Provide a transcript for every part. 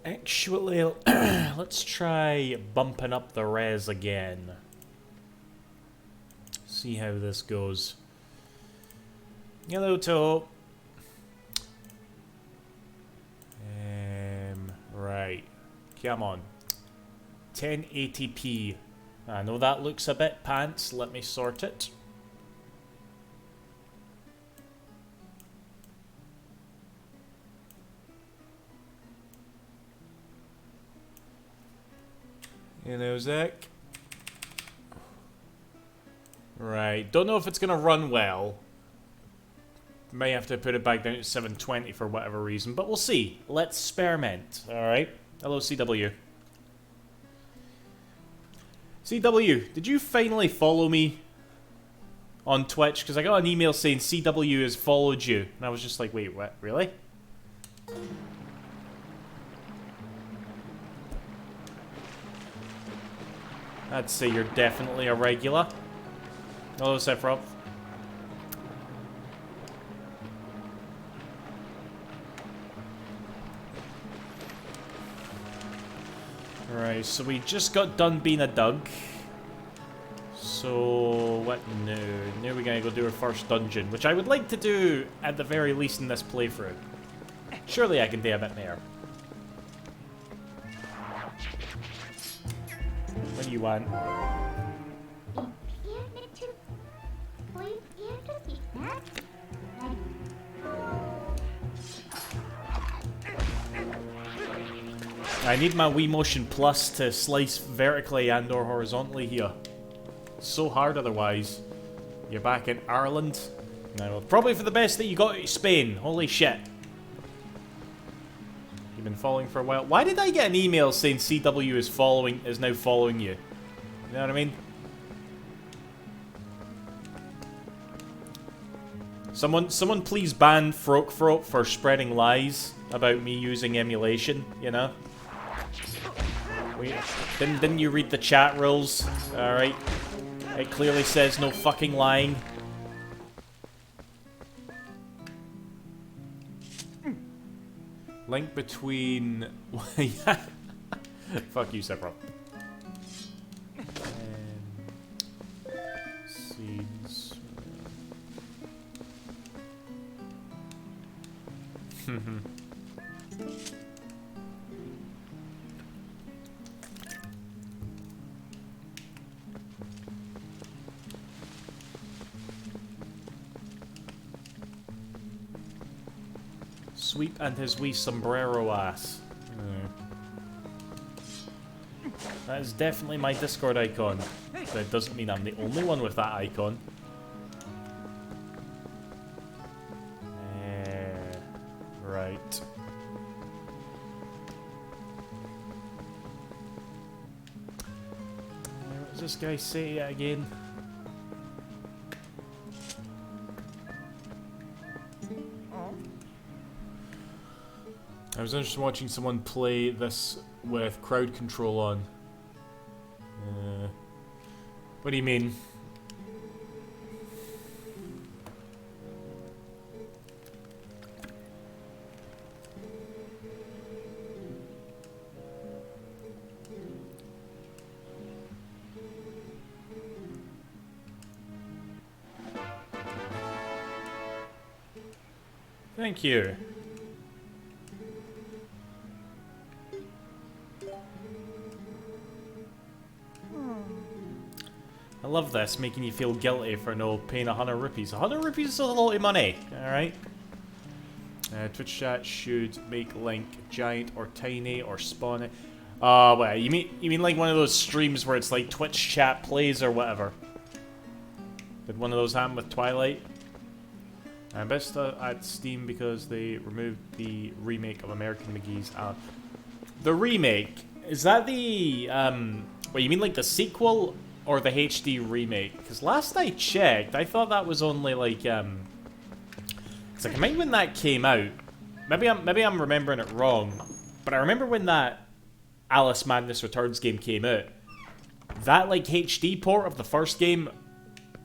Actually, let's try bumping up the res again. See how this goes. Hello, Toe. Right. Come on. 1080p. I know that looks a bit pants. Let me sort it. You know, Zach. Right. Don't know if it's gonna run well. May have to put it back down to 720 for whatever reason, but we'll see. Let's experiment. Alright. Hello, CW. CW, did you finally follow me on Twitch? Because I got an email saying CW has followed you. And I was just like, wait, what? Really? I'd say you're definitely a regular. Hello, Sephiroth. Right, so we just got done being a Doug. So, what now? Now we're gonna go do our first dungeon, which I would like to do at the very least in this playthrough. Surely I can do a bit more. What do you want? I need my Wii Motion Plus to slice vertically and or horizontally here. It's so hard otherwise. You're back in Ireland. No, probably for the best that you got to Spain. Holy shit. You've been following for a while. Why did I get an email saying CW is now following you? You know what I mean? Someone please ban Frokfrot for spreading lies about me using emulation, you know? Wait, didn't you read the chat rules? Alright. It clearly says no fucking lying. Link between... Fuck you, Sephiroth. Seeds. Sweep and his wee sombrero ass. That is definitely my Discord icon. That doesn't mean I'm the only one with that icon. Right. What does this guy say again? I was interested in watching someone play this with crowd control on. What do you mean? Thank you. I love this, making you feel guilty for no paying 100 rupees. 100 rupees is a lot of money, alright? Twitch chat should make Link giant or tiny or spawn it. Wait, you mean like one of those streams where it's like Twitch chat plays or whatever? Did one of those happen with Twilight? Best at Steam because they removed the remake of American McGee's. The remake? Is that the, wait, you mean like the sequel? Or the HD remake? Because last I checked, I thought that was only like, it's like, I remember when that came out. Maybe I'm remembering it wrong. But I remember when that Alice Madness Returns game came out. That, like, HD port of the first game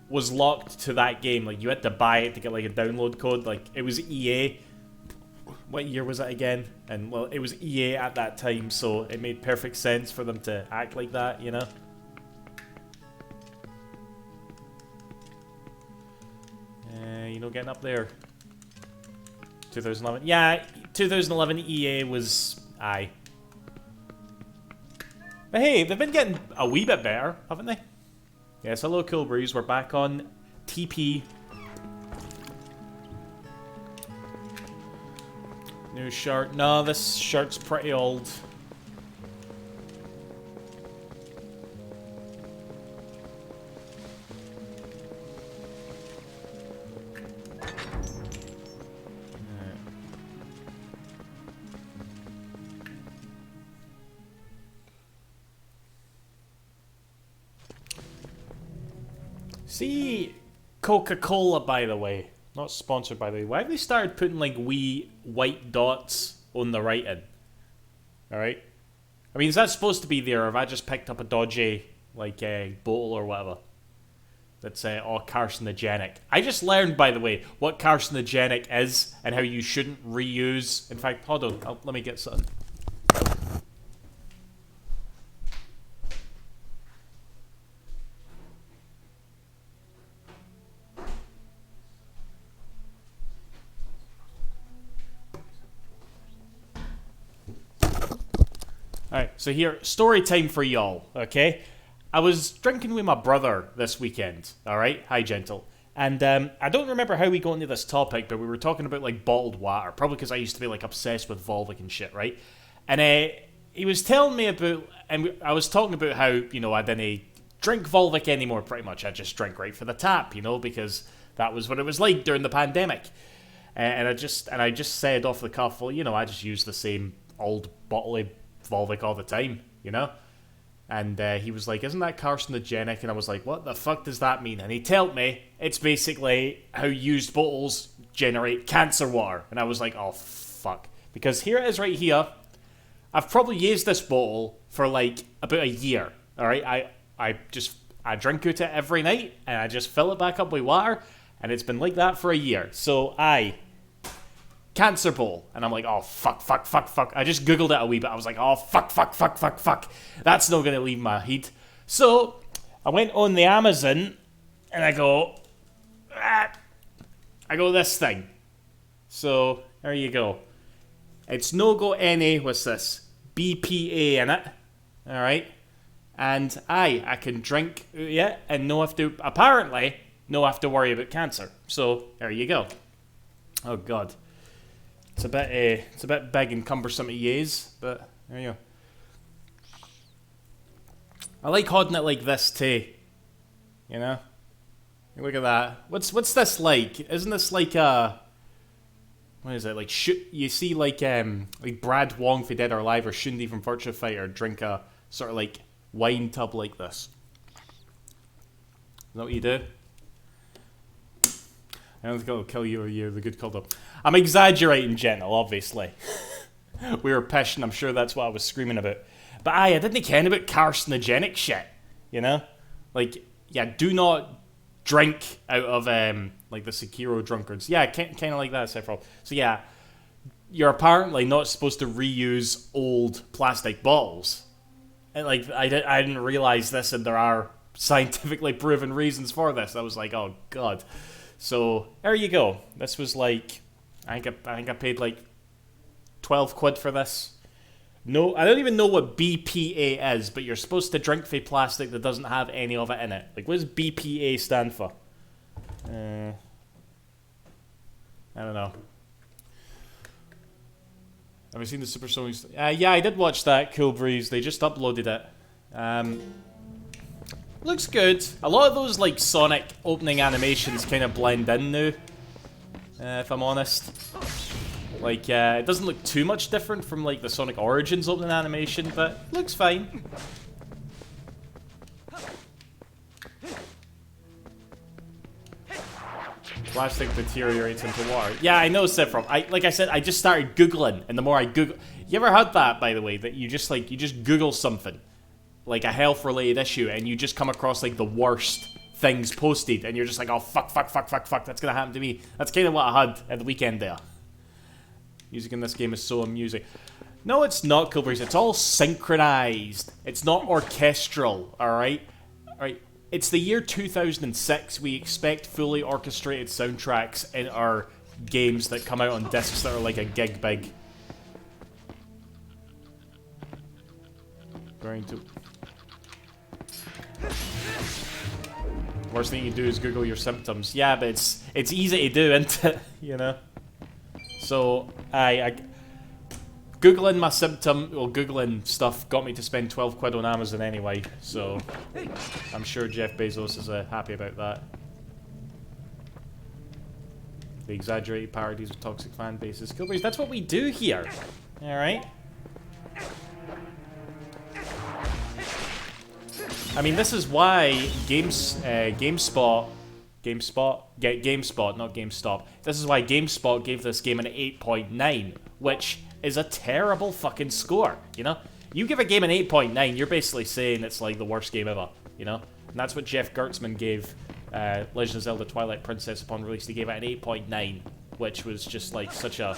was locked to that game. Like, you had to buy it to get, like, a download code. Like, it was EA what year was it again? And well, it was EA at that time, so it made perfect sense for them to act like that, you know? You know, getting up there. 2011. Yeah, 2011 EA was... aye. But hey, they've been getting a wee bit better, haven't they? Yes, hello, Cool Breeze. We're back on TP. New shirt. No, this shirt's pretty old. See, Coca-Cola, by the way, not sponsored by the way, why have they started putting like wee white dots on the writing? Alright? I mean, is that supposed to be there, or have I just picked up a dodgy, like, bottle or whatever? That's all carcinogenic. I just learned, by the way, what carcinogenic is and how you shouldn't reuse. In fact, hold on, let me get something. Alright, so here, story time for y'all, okay? I was drinking with my brother this weekend, alright? Hi, gentle. And I don't remember how we got into this topic, but we were talking about, like, bottled water. Probably because I used to be, like, obsessed with Volvic and shit, right? And he was telling me about... And I was talking about how, you know, I didn't drink Volvic anymore, pretty much. I just drank right for the tap, you know, because that was what it was like during the pandemic. And I just said off the cuff, well, you know, I just use the same old bottle of Volvic all the time, you know? And he was like, isn't that carcinogenic? And I was like, what the fuck does that mean? And he told me it's basically how used bottles generate cancer water. And I was like, oh fuck. Because here it is right here. I've probably used this bottle for like about a year. Alright, I drink out it every night and I just fill it back up with water, and it's been like that for a year. So cancer bowl. And I'm like, oh, fuck. I just Googled it a wee bit. I was like, oh, fuck. That's not going to leave my head. So, I went on the Amazon, and I go this thing. So, there you go. It's no go NA with this BPA in it. Alright? And I can drink it and apparently, no have to worry about cancer. So, there you go. Oh, God. It's a bit big and cumbersome to use, but there you go. I like holding it like this too. You know? Look at that. What's this like? Isn't this like what is it? Like you see like Brad Wong for Dead or Alive or Shundi from Virtua Fighter drink a sort of like wine tub like this. Is that what you do? I don't think it'll kill you or you're the good called up. I'm exaggerating, gentle, obviously. We were pissing, I'm sure that's what I was screaming about. But I didn't care about carcinogenic shit, you know? Like, yeah, do not drink out of, like, the Sekiro drunkards. Yeah, kind of like that, Sephiroth. So, yeah, you're apparently not supposed to reuse old plastic bottles. And, like, I didn't realize this, and there are scientifically proven reasons for this. I was like, oh, God. So, there you go. This was like, I think I paid like 12 quid for this. No, I don't even know what BPA is, but you're supposed to drink from plastic that doesn't have any of it in it. Like, what does BPA stand for? I don't know. Have you seen the Supersonic? Yeah, I did watch that, Cool Breeze. They just uploaded it. Looks good. A lot of those, like, Sonic opening animations kind of blend in now, if I'm honest. Like, it doesn't look too much different from, like, the Sonic Origins opening animation, but looks fine. Plastic deteriorates into water. Yeah, I know, Sephiroth. Like I said, I just started Googling, and the more I Google... You ever had that, by the way, that you just Google something? Like a health-related issue, and you just come across, like, the worst things posted, and you're just like, oh, fuck, that's gonna happen to me. That's kind of what I had at the weekend there. Music in this game is so amusing. No, it's not, Cool Breeze. It's all synchronized. It's not orchestral, alright? Alright, it's the year 2006. We expect fully orchestrated soundtracks in our games that come out on discs that are like a gig big. Going to... Worst thing you can do is Google your symptoms. Yeah, but it's easy to do, isn't it? You know? So, I Googling my symptom, well, Googling stuff got me to spend 12 quid on Amazon anyway, so I'm sure Jeff Bezos is happy about that. The exaggerated parodies of toxic fan bases. Killbreeze, that's what we do here. Alright? I mean, this is why GameSpot, not GameStop. This is why GameSpot gave this game an 8.9, which is a terrible fucking score, you know? You give a game an 8.9, you're basically saying it's like the worst game ever, you know? And that's what Jeff Gertzman gave Legend of Zelda Twilight Princess upon release. He gave it an 8.9, which was just like such a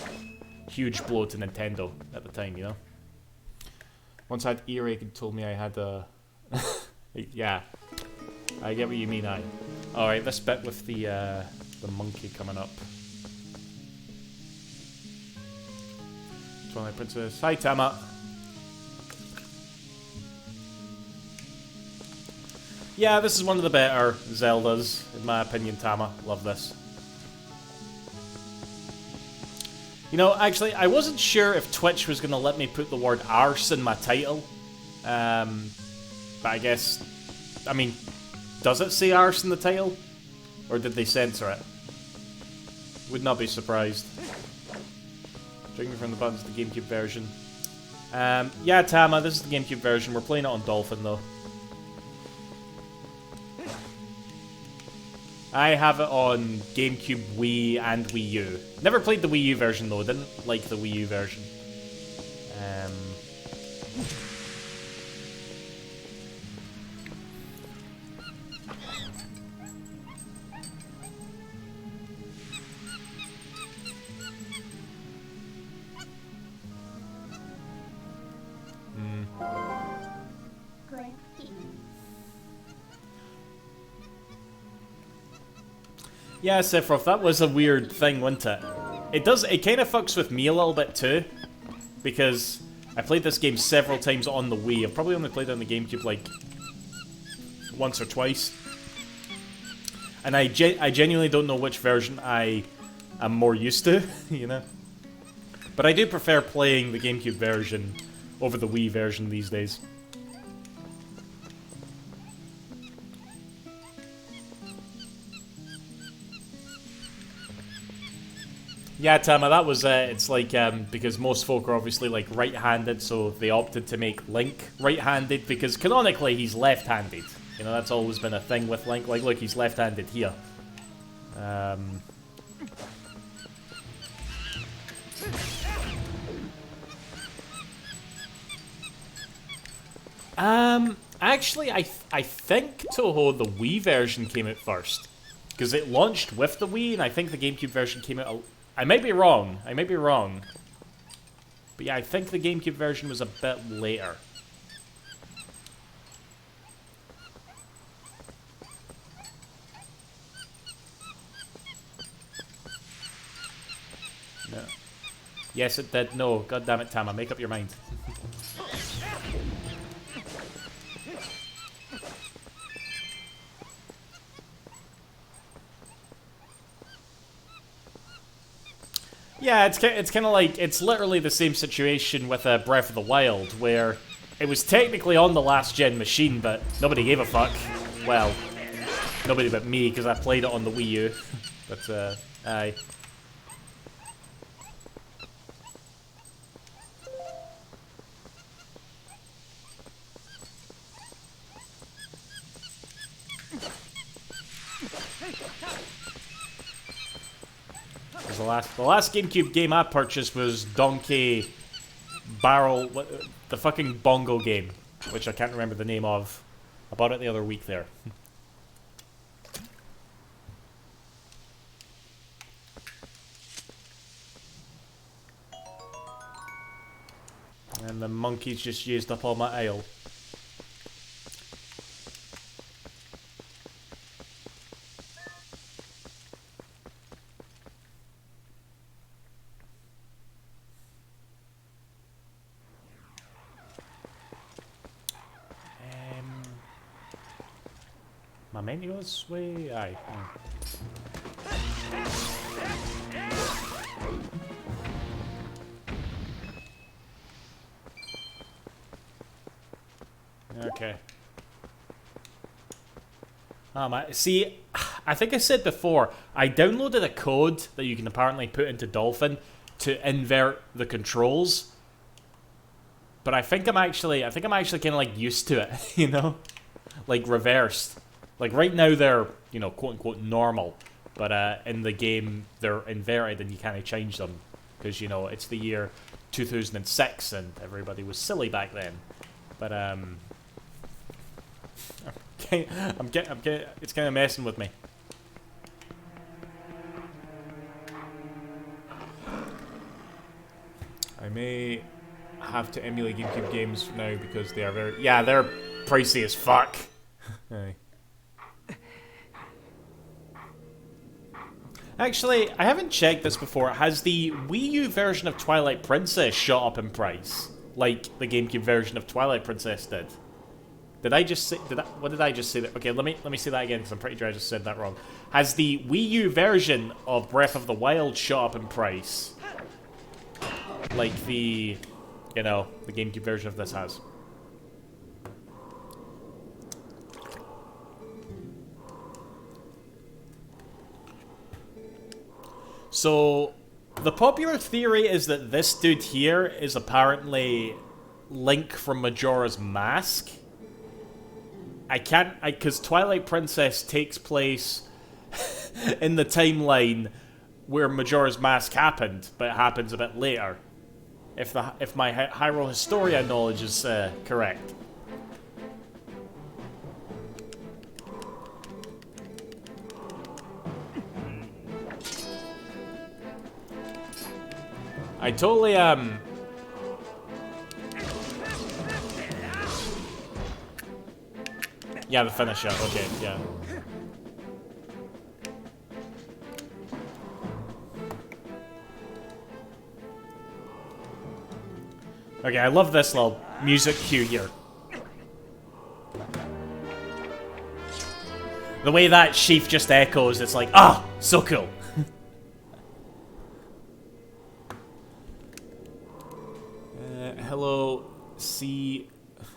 huge blow to Nintendo at the time, you know? Once I had earache and told me I had a... yeah, I get what you mean, Alright, this bit with the monkey coming up. Twilight Princess. Hi, Tama. Yeah, this is one of the better Zeldas, in my opinion, Tama. Love this. You know, actually, I wasn't sure if Twitch was going to let me put the word arse in my title. But I guess... I mean, does it say arse in the title? Or did they censor it? Would not be surprised. Drinking from the buttons, the GameCube version. Yeah, Tama, this is the GameCube version. We're playing it on Dolphin, though. I have it on GameCube, Wii, and Wii U. Never played the Wii U version, though. Didn't like the Wii U version. Yeah, Sephiroth, that was a weird thing, wasn't it? It kind of fucks with me a little bit too, because I played this game several times on the Wii. I've probably only played it on the GameCube like once or twice. And I genuinely don't know which version I am more used to, you know? But I do prefer playing the GameCube version over the Wii version these days. Yeah, Tama, that was, it's like, because most folk are obviously, like, right-handed, so they opted to make Link right-handed, because canonically he's left-handed. You know, that's always been a thing with Link. Like, look, he's left-handed here. Actually, I think, Toho, the Wii version came out first. Because it launched with the Wii, and I think the GameCube version came out... I might be wrong. I might be wrong. But yeah, I think the GameCube version was a bit later. No. Yes, it did. No. God damn it, Tama. Make up your mind. Yeah, it's kind of like, it's literally the same situation with Breath of the Wild, where it was technically on the last-gen machine, but nobody gave a fuck. Well, nobody but me, because I played it on the Wii U. But, aye. The last GameCube game I purchased was Donkey Barrel, the fucking bongo game, which I can't remember the name of. I bought it the other week there. And the monkeys just used up all my ale. My menu this way? Aye. Okay. See, I think I said before, I downloaded a code that you can apparently put into Dolphin to invert the controls. But I think I'm actually kind of like used to it, you know? Like reversed. Like right now they're, you know, quote unquote normal. But in the game they're inverted and you can't change them. Because, you know, it's the year 2006 and everybody was silly back then. But it's kind of messing with me. I may have to emulate GameCube games now because they are very... Yeah, they're pricey as fuck. Aye. Actually, I haven't checked this before. Has the Wii U version of Twilight Princess shot up in price? Like the GameCube version of Twilight Princess did? Did I just say... what did I just say? Okay, let me say that again because I'm pretty sure I just said that wrong. Has the Wii U version of Breath of the Wild shot up in price? Like the... You know, the GameCube version of this has. So, the popular theory is that this dude here is apparently Link from Majora's Mask. Because Twilight Princess takes place in the timeline where Majora's Mask happened, but it happens a bit later. If my Hyrule Historia knowledge is correct. I totally yeah, the finisher. Okay, yeah. Okay, I love this little music cue here. The way that sheaf just echoes, it's like, ah, so cool. Hello,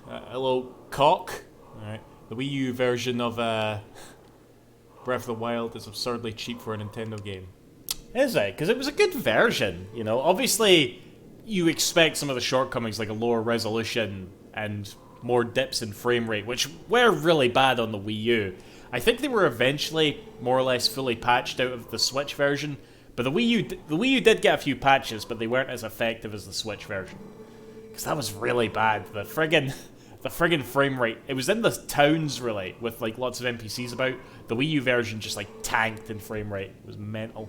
hello, cock. Alright, the Wii U version of Breath of the Wild is absurdly cheap for a Nintendo game. Is it? Because it was a good version, you know? Obviously, you expect some of the shortcomings, like a lower resolution and more dips in frame rate, which were really bad on the Wii U. I think they were eventually more or less fully patched out of the Switch version, but the Wii U did get a few patches, but they weren't as effective as the Switch version. Because that was really bad. The friggin' frame rate. It was in the towns, really, with like lots of NPCs about. The Wii U version just like tanked in frame rate. It was mental.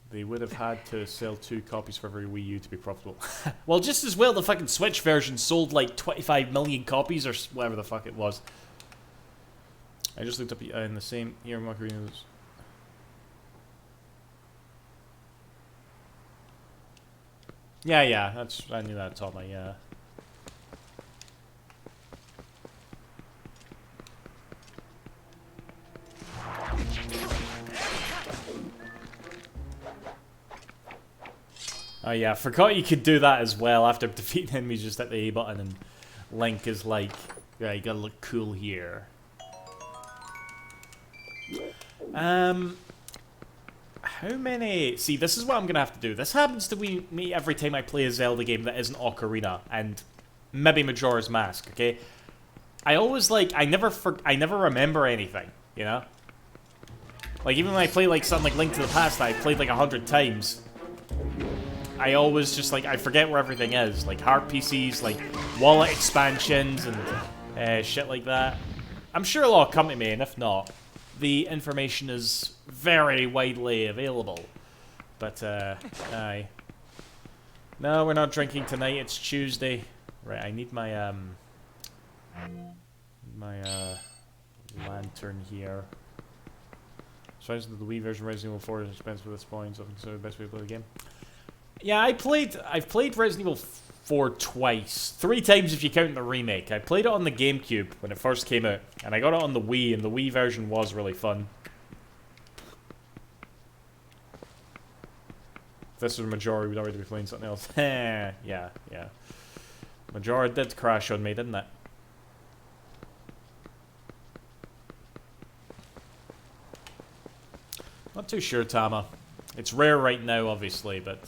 They would have had to sell 2 copies for every Wii U to be profitable. Well, just as well, the fucking Switch version sold like 25 million copies or whatever the fuck it was. I just looked up in the same year Macarinos. Yeah, I knew that, Tom, yeah. Oh yeah, I forgot you could do that as well after defeating enemies. Just hit the A button and Link is like, yeah, you gotta look cool here. How many... See, this is what I'm gonna have to do. This happens to me every time I play a Zelda game that isn't Ocarina and maybe Majora's Mask, okay? I always like... I never remember anything, you know? Like, even when I play like something like Link to the Past that I played like 100 times, I always just like... I forget where everything is. Like heart PCs, like wallet expansions and shit like that. I'm sure it'll all come to me, and if not, the information is very widely available. But, aye. No, we're not drinking tonight, it's Tuesday. Right, I need my, lantern here. So the Wii version of Resident Evil 4 is expensive at this point, so I consider the best way to play the game. Yeah, I've played Resident Evil 4 twice. 3 times if you count the remake. I played it on the GameCube when it first came out, and I got it on the Wii, and the Wii version was really fun. If this was Majora, we'd already be playing something else. yeah. Majora did crash on me, didn't it? Not too sure, Tama. It's rare right now, obviously, but...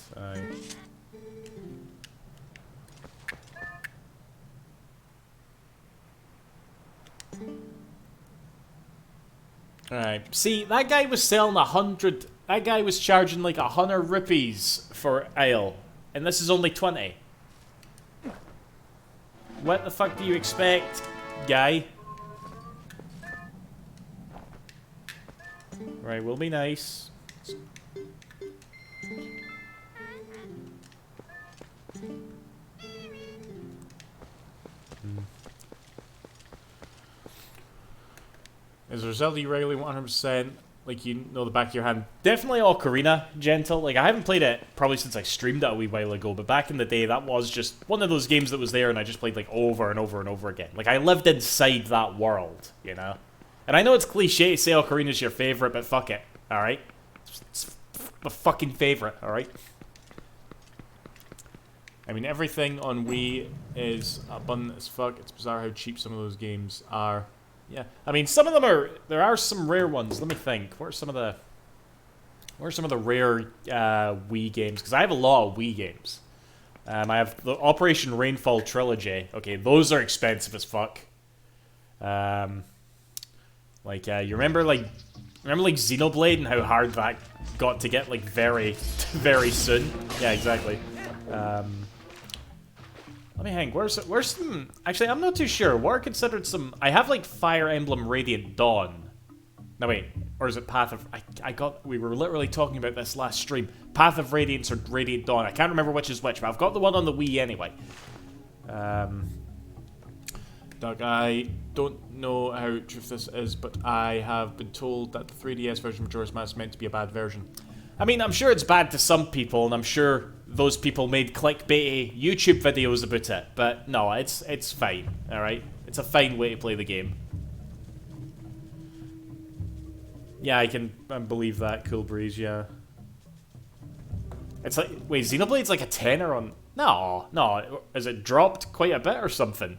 Alright, see, that guy was selling 100... That guy was charging like 100 rupees for ale, and this is only 20. What the fuck do you expect, guy? Right, we'll be nice. Is there Zelda you regularly 100%? Like, you know the back of your hand? Definitely Ocarina, Gentle. Like, I haven't played it probably since I streamed it a wee while ago, but back in the day, that was just one of those games that was there and I just played, like, over and over and over again. Like, I lived inside that world, you know? And I know it's cliche to say Ocarina's your favorite, but fuck it, alright? It's my fucking favorite, alright? I mean, everything on Wii is abundant as fuck. It's bizarre how cheap some of those games are. Yeah, I mean, some of them are... There are some rare ones. Let me think. What are some of the rare Wii games? Because I have a lot of Wii games. I have the Operation Rainfall Trilogy. Okay, those are expensive as fuck. You remember Xenoblade and how hard that got to get, like, very, very soon? Yeah, exactly. Let me hang. Where's some... Actually, I'm not too sure. What are considered some... I have, like, Fire Emblem Radiant Dawn. No, wait. Or is it Path of... We were literally talking about this last stream. Path of Radiance or Radiant Dawn. I can't remember which is which, but I've got the one on the Wii anyway. Doug, I don't know how true this is, but I have been told that the 3DS version of Majora's Mask is meant to be a bad version. I mean, I'm sure it's bad to some people, and I'm sure those people made clickbaity YouTube videos about it, but no, it's fine, alright? It's a fine way to play the game. Yeah, I can believe that, Cool Breeze, yeah. It's like, wait, Xenoblade's like a tenner on... No, has it dropped quite a bit or something?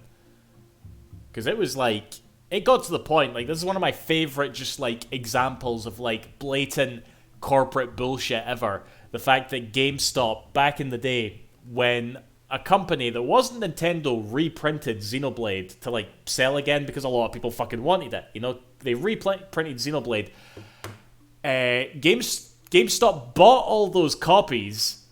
Because it was like, it got to the point, like, this is one of my favorite just, like, examples of, like, blatant corporate bullshit ever. The fact that GameStop, back in the day, when a company that wasn't Nintendo reprinted Xenoblade to, like, sell again because a lot of people fucking wanted it, you know, they reprinted Xenoblade. GameStop bought all those copies,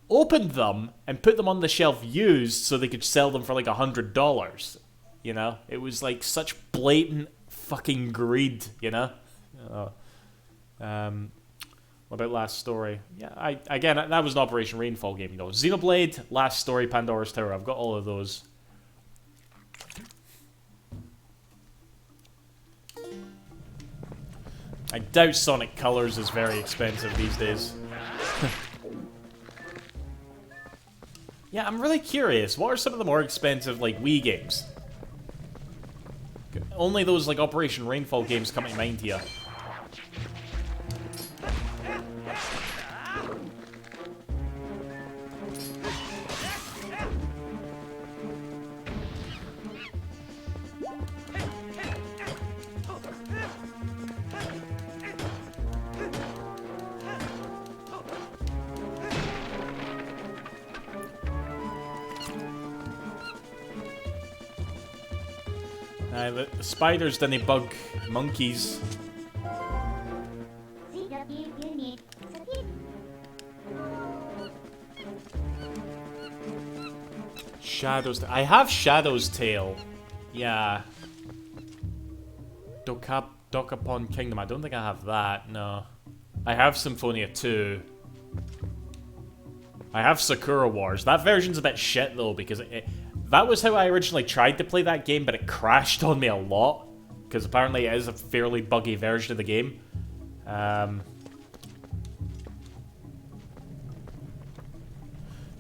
opened them, and put them on the shelf used so they could sell them for, like, $100. You know? It was, like, such blatant fucking greed, you know? What about Last Story? Yeah, again, that was an Operation Rainfall game, you know. Xenoblade, Last Story, Pandora's Tower. I've got all of those. I doubt Sonic Colors is very expensive these days. Yeah, I'm really curious. What are some of the more expensive, like, Wii games? Only those, like, Operation Rainfall games come to mind here. The spiders didn't bug monkeys. Shadow's... I have Shadow's Tale. Yeah. Dock Upon Kingdom. I don't think I have that, no. I have Symphonia 2. I have Sakura Wars. That version's a bit shit, though, because that was how I originally tried to play that game, but it crashed on me a lot. Because apparently it is a fairly buggy version of the game.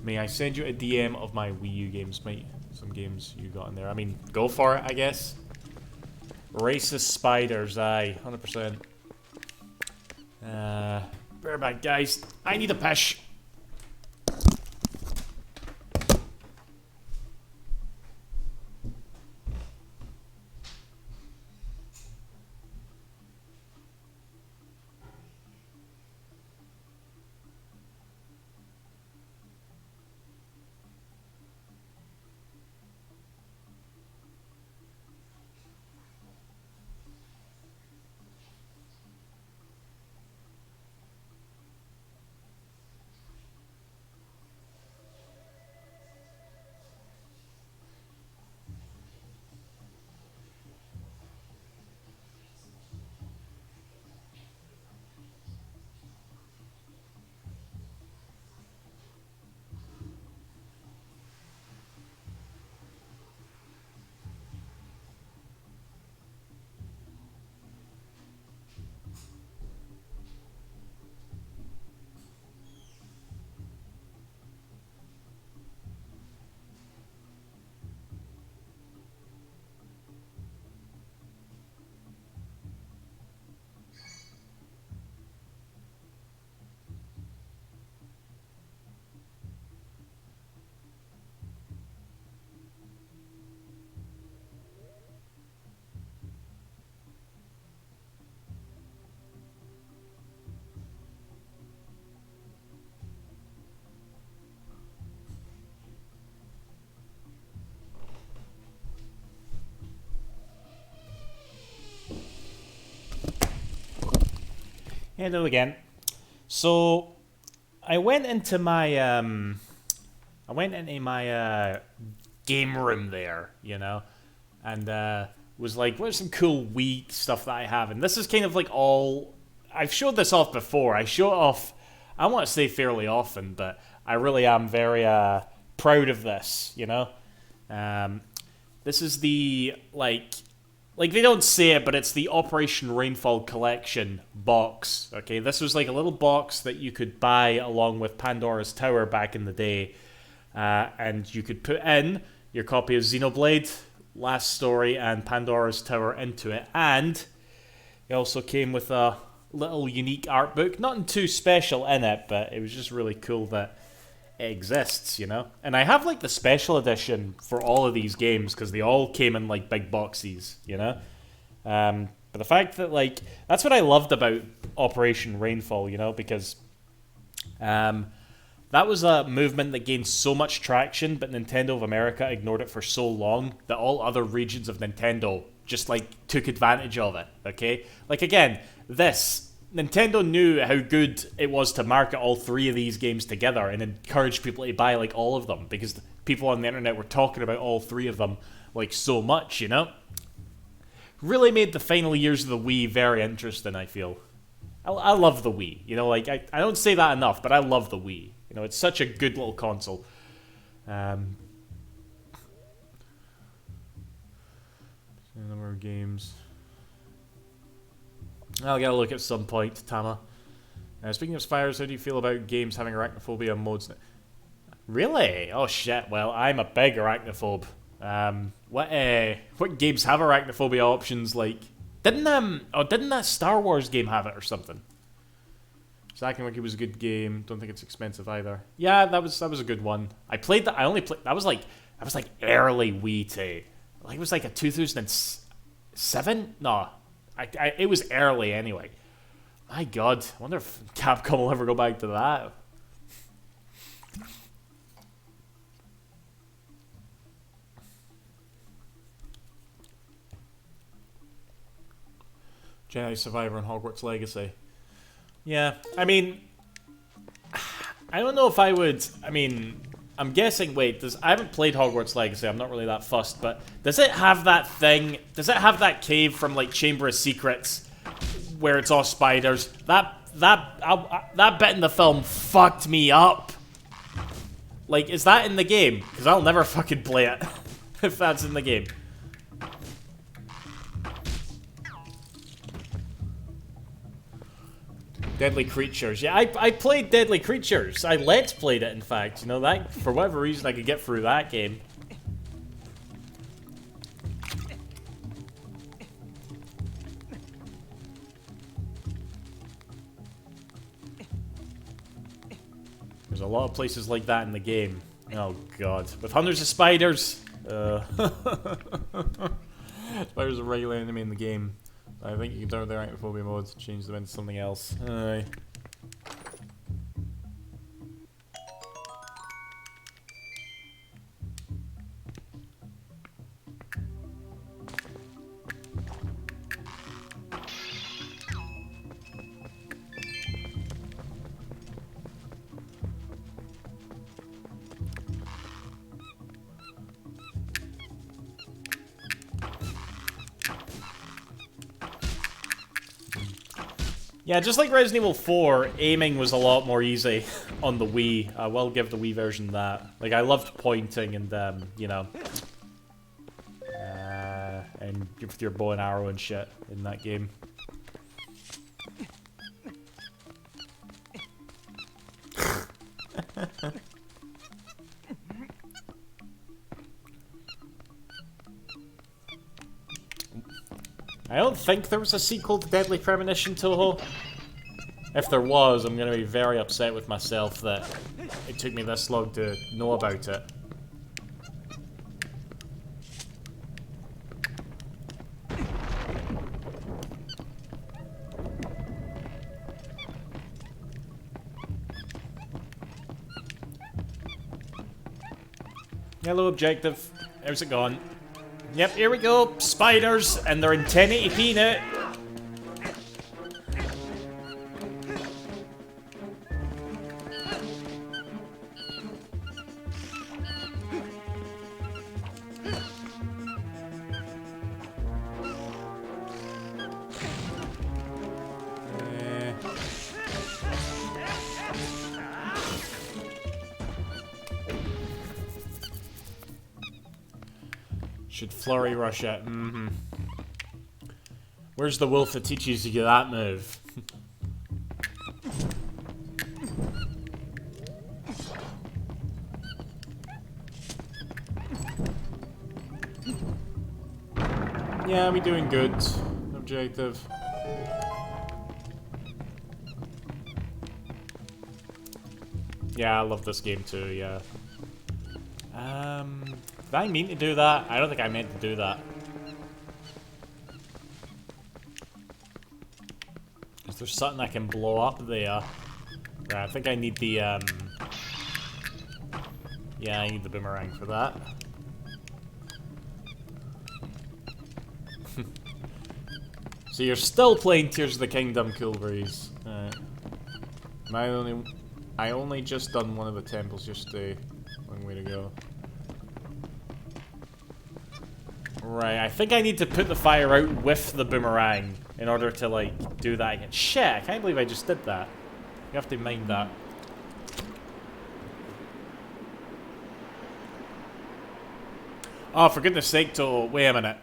May I send you a DM of my Wii U games, mate? Some games you got in there. I mean, go for it, I guess. Racist spiders, aye. 100%. Bear back, guys. I need a pish. Hello again. So, I went into my game room there, you know, and was like, what's some cool Wii stuff that I have? And this is kind of like all... I've showed this off before. I show it off, I want to say fairly often, but I really am very proud of this, you know? This is the, like they don't say it, but it's the Operation Rainfall Collection box, okay? This was like a little box that you could buy along with Pandora's Tower back in the day, and you could put in your copy of Xenoblade, Last Story, and Pandora's Tower into it, and it also came with a little unique art book, nothing too special in it, but it was just really cool that it exists, you know? And I have, like, the special edition for all of these games, because they all came in, like, big boxes, you know? But the fact that, like, that's what I loved about Operation Rainfall, you know? Because that was a movement that gained so much traction, but Nintendo of America ignored it for so long that all other regions of Nintendo just, like, took advantage of it, okay? Like, again, Nintendo knew how good it was to market all three of these games together and encourage people to buy, like, all of them, because people on the internet were talking about all three of them, like, so much, you know? Really made the final years of the Wii very interesting, I feel. I love the Wii, you know, like, I don't say that enough, but I love the Wii. You know, it's such a good little console. Number of games. I'll get a look at some point, Tama. Speaking of spiders, how do you feel about games having arachnophobia modes? Really? Oh shit, well, I'm a big arachnophobe. What games have arachnophobia options, like... Didn't that Star Wars game have it or something? Zack and Wiki was a good game. Don't think it's expensive either. Yeah, that was a good one. I played that. I only played... That was like early Wii too. Like, it was like a 2007? No. It was early anyway. My god, I wonder if Capcom will ever go back to that. Jedi Survivor and Hogwarts Legacy. Yeah, I mean, I don't know if I would, I mean, I'm guessing, wait, I haven't played Hogwarts Legacy, I'm not really that fussed, but does it have that thing, does it have that cave from, like, Chamber of Secrets, where it's all spiders? That bit in the film fucked me up. Like, is that in the game? Because I'll never fucking play it, if that's in the game. Deadly Creatures. Yeah, I played Deadly Creatures. I let's played it, in fact. You know, that, for whatever reason, I could get through that game. There's a lot of places like that in the game. Oh, God. With hundreds of spiders. Spiders are a regular enemy in the game. I think you can turn the arachnophobia mode to change them into something else. Aye. Yeah, just like Resident Evil 4, aiming was a lot more easy on the Wii. I will give the Wii version that. Like, I loved pointing and, you know, and with your bow and arrow and shit in that game. I don't think there was a sequel to Deadly Premonition, Toho. If there was, I'm gonna be very upset with myself that it took me this long to know about it. Hello, objective. How's it going? Yep, here we go. Spiders, and they're in 1080p now. Should flurry rush it. Mm-hmm. Where's the wolf that teaches you that move? Yeah, we doing good. Objective. Yeah, I love this game too, yeah. Did I mean to do that? I don't think I meant to do that. Is there something I can blow up there? Right, I think I need the, yeah, I need the boomerang for that. So you're still playing Tears of the Kingdom, Cool Breeze. Alright. I only just done one of the temples yesterday. Long way to go. Right, I think I need to put the fire out with the boomerang in order to, like, do that again. Shit, I can't believe I just did that. You have to mind that. Oh, for goodness sake, Toto, wait a minute.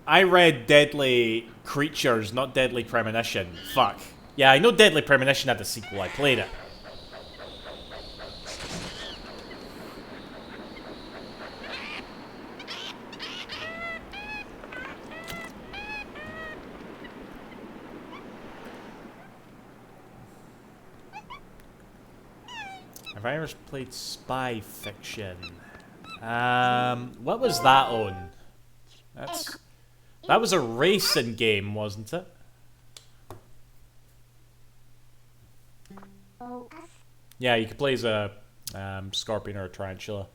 I read Deadly Creatures, not Deadly Premonition. Fuck. Yeah, I know Deadly Premonition had a sequel. I played it. Have I ever played Spy Fiction? What was that on? That was a racing game, wasn't it? Yeah, you could play as a scorpion or a tarantula.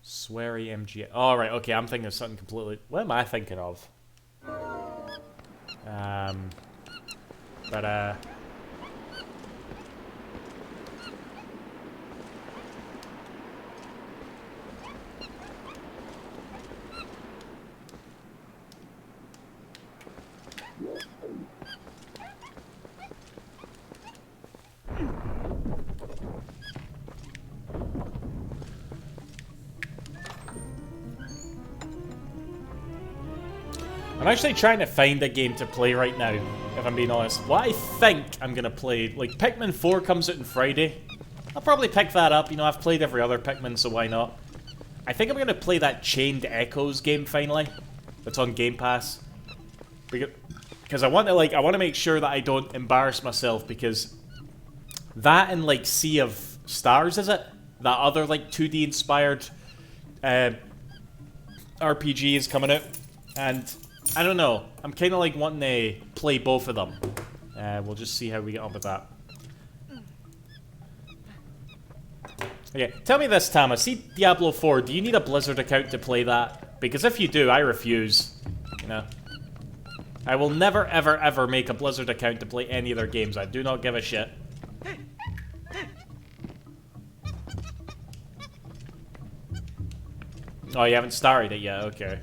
Sweary MG. Oh, right, okay, I'm thinking of something completely... What am I thinking of? I'm actually trying to find a game to play right now, if I'm being honest. What I think I'm gonna play, like Pikmin 4 comes out on Friday. I'll probably pick that up. You know, I've played every other Pikmin, so why not? I think I'm gonna play that Chained Echoes game finally. That's on Game Pass. Because I want to make sure that I don't embarrass myself, because that and like Sea of Stars, is it? That other like 2D inspired RPG is coming out, and I don't know. I'm kind of like wanting to play both of them. We'll just see how we get on with that. Okay, tell me this, Tama. See Diablo 4, do you need a Blizzard account to play that? Because if you do, I refuse. You know? I will never, ever, ever make a Blizzard account to play any of their games. I do not give a shit. Oh, you haven't started it yet? Okay.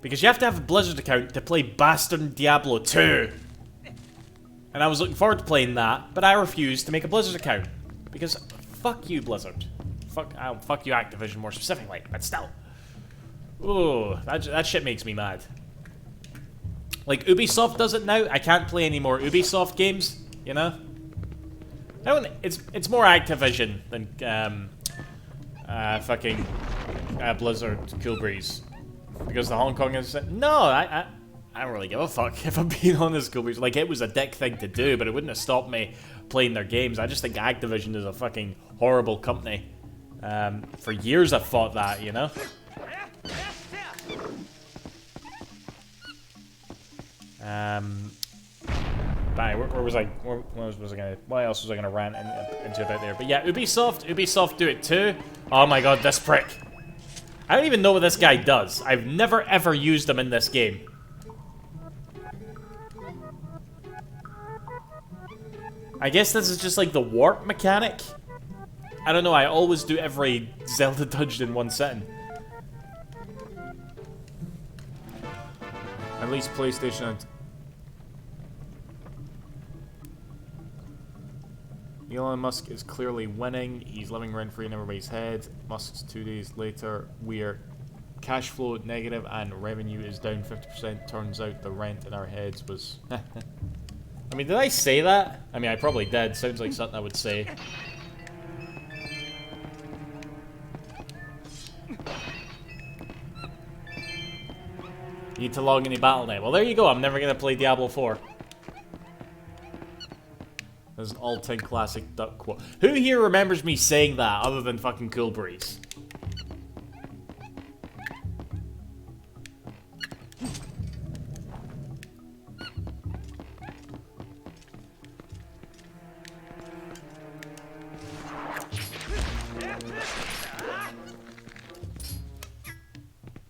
Because you have to have a Blizzard account to play Bastard Diablo 2. And I was looking forward to playing that, but I refused to make a Blizzard account. Because fuck you, Blizzard. Fuck you, Activision, more specifically, but still. Ooh, that shit makes me mad. Like, Ubisoft does it now. I can't play any more Ubisoft games, you know? It's more Activision than, fucking, Blizzard Cool Breeze. Because the Hong Kong is... No, I don't really give a fuck, if I'm being honest, Cool Breeze. Like, it was a dick thing to do, but it wouldn't have stopped me playing their games. I just think Activision is a fucking horrible company. For years I've thought that, you know? Where was I? What else was I gonna rant into about there? But yeah, Ubisoft do it too. Oh my god, this prick. I don't even know what this guy does. I've never ever used him in this game. I guess this is just like the warp mechanic. I don't know, I always do every Zelda dungeon in one sitting. At least PlayStation. Elon Musk is clearly winning. He's living rent-free in everybody's head. Musk's 2 days later, we're cash flow negative and revenue is down 50%. Turns out the rent in our heads was... I mean, did I say that? I mean, I probably did. Sounds like something I would say. You need to log into Battle.net. Well, there you go. I'm never going to play Diablo 4. There's an all-time classic duck quote. Who here remembers me saying that other than fucking Cool Breeze?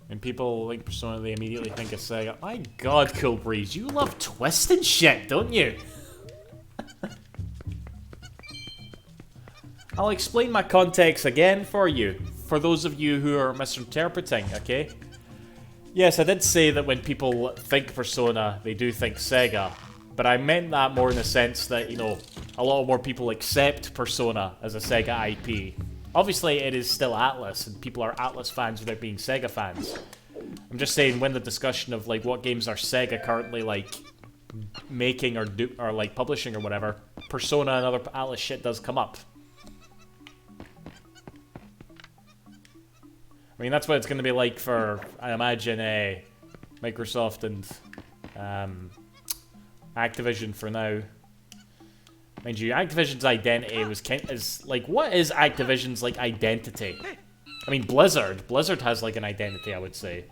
And people like Persona, they immediately think of Sega. My god, Cool Breeze, you love twisting shit, don't you? I'll explain my context again for you, for those of you who are misinterpreting, okay? Yes, I did say that when people think Persona, they do think Sega, but I meant that more in the sense that, you know, a lot more people accept Persona as a Sega IP. Obviously, it is still Atlas, and people are Atlas fans without being Sega fans. I'm just saying, when the discussion of, like, what games are Sega currently, like, making or like, publishing or whatever, Persona and other Atlas shit does come up. I mean, that's what it's going to be like for, I imagine, Microsoft and Activision for now. Mind you, Activision's identity is like, what is Activision's like identity? I mean, Blizzard has like an identity, I would say.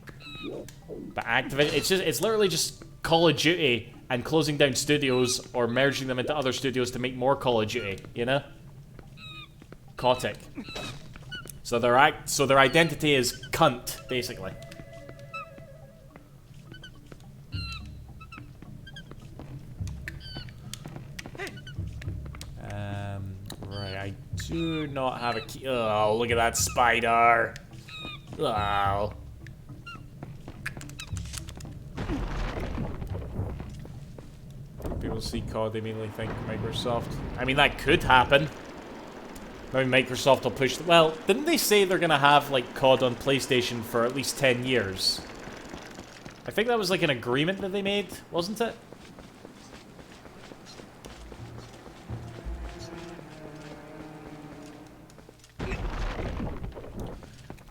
But Activision, it's literally just Call of Duty and closing down studios or merging them into other studios to make more Call of Duty, you know? Kotick. So their identity is cunt, basically. Right, I do not have a key. Oh, look at that spider. Oh. People We'll see COD, they mainly think Microsoft. I mean, that could happen. Maybe Microsoft will push... Well, didn't they say they're going to have, like, COD on PlayStation for at least 10 years? I think that was, like, an agreement that they made, wasn't it?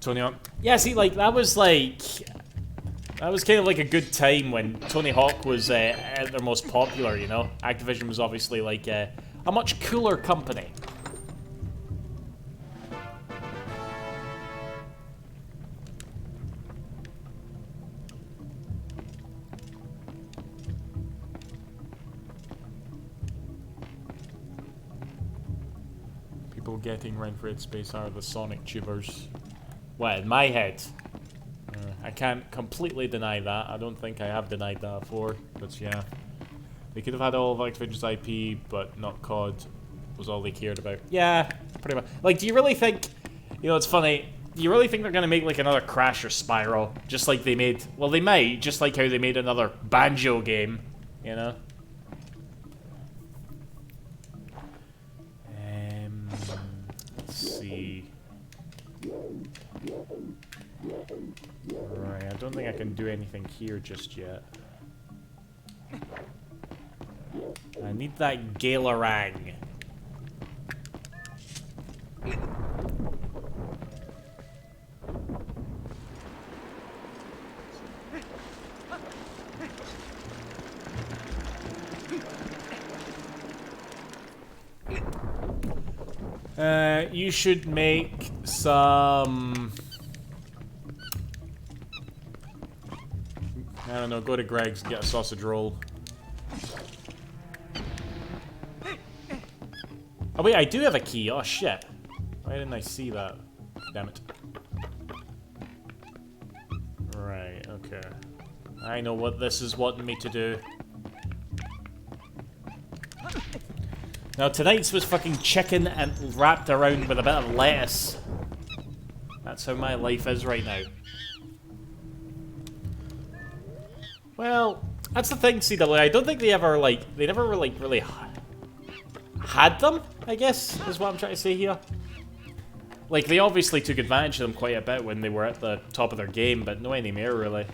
Tony Hawk. Yeah, see, like, that was kind of like a good time when Tony Hawk was at their most popular, you know? Activision was obviously, like, a much cooler company. People getting Renfrew Space are the Sonic tubers. Well, in my head. I can't completely deny that. I don't think I have denied that before. But yeah. They could have had all of Activision's IP, but not COD was all they cared about. Yeah, pretty much. Like, do you really think... You know, it's funny. Do you really think they're going to make, like, another Crash or Spyro? Just like they made... Well, they might. Just like how they made another Banjo game. You know? Let's see... Right, I don't think I can do anything here just yet. I need that Galarang. You should make some... I don't know, go to Greg's and get a sausage roll. Oh wait, I do have a key. Oh shit. Why didn't I see that? Damn it. Right, okay. I know what this is wanting me to do. Now tonight's was fucking chicken and wrapped around with a bit of lettuce. That's how my life is right now. Well, that's the thing, CW. I don't think they ever, like, they never, like, really had them, I guess, is what I'm trying to say here. Like, they obviously took advantage of them quite a bit when they were at the top of their game, but no anymore, really.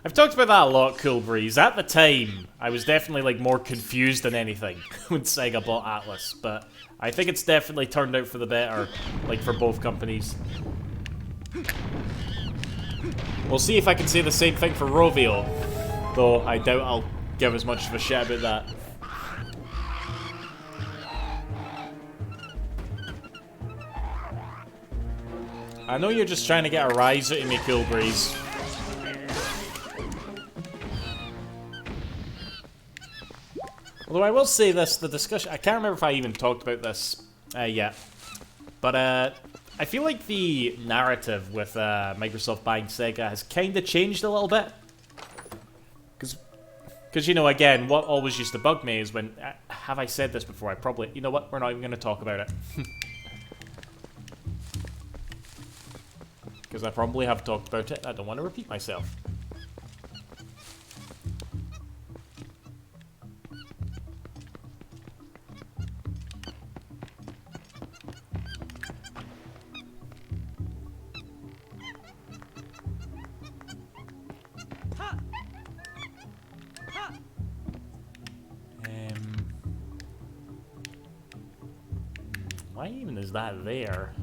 I've talked about that a lot, Cool Breeze. At the time, I was definitely, like, more confused than anything when Sega bought Atlas, but I think it's definitely turned out for the better, like, for both companies. We'll see if I can say the same thing for Rovio, though I doubt I'll give as much of a shit about that. I know you're just trying to get a rise out of me, Cool Breeze. Although I will say this, the discussion... I can't remember if I even talked about this yet. But I feel like the narrative with Microsoft buying Sega has kind of changed a little bit. Because, you know, again, what always used to bug me is when... have I said this before? I probably... You know what? We're not even going to talk about it. Because I probably have talked about it. I don't want to repeat myself. Why even is that there?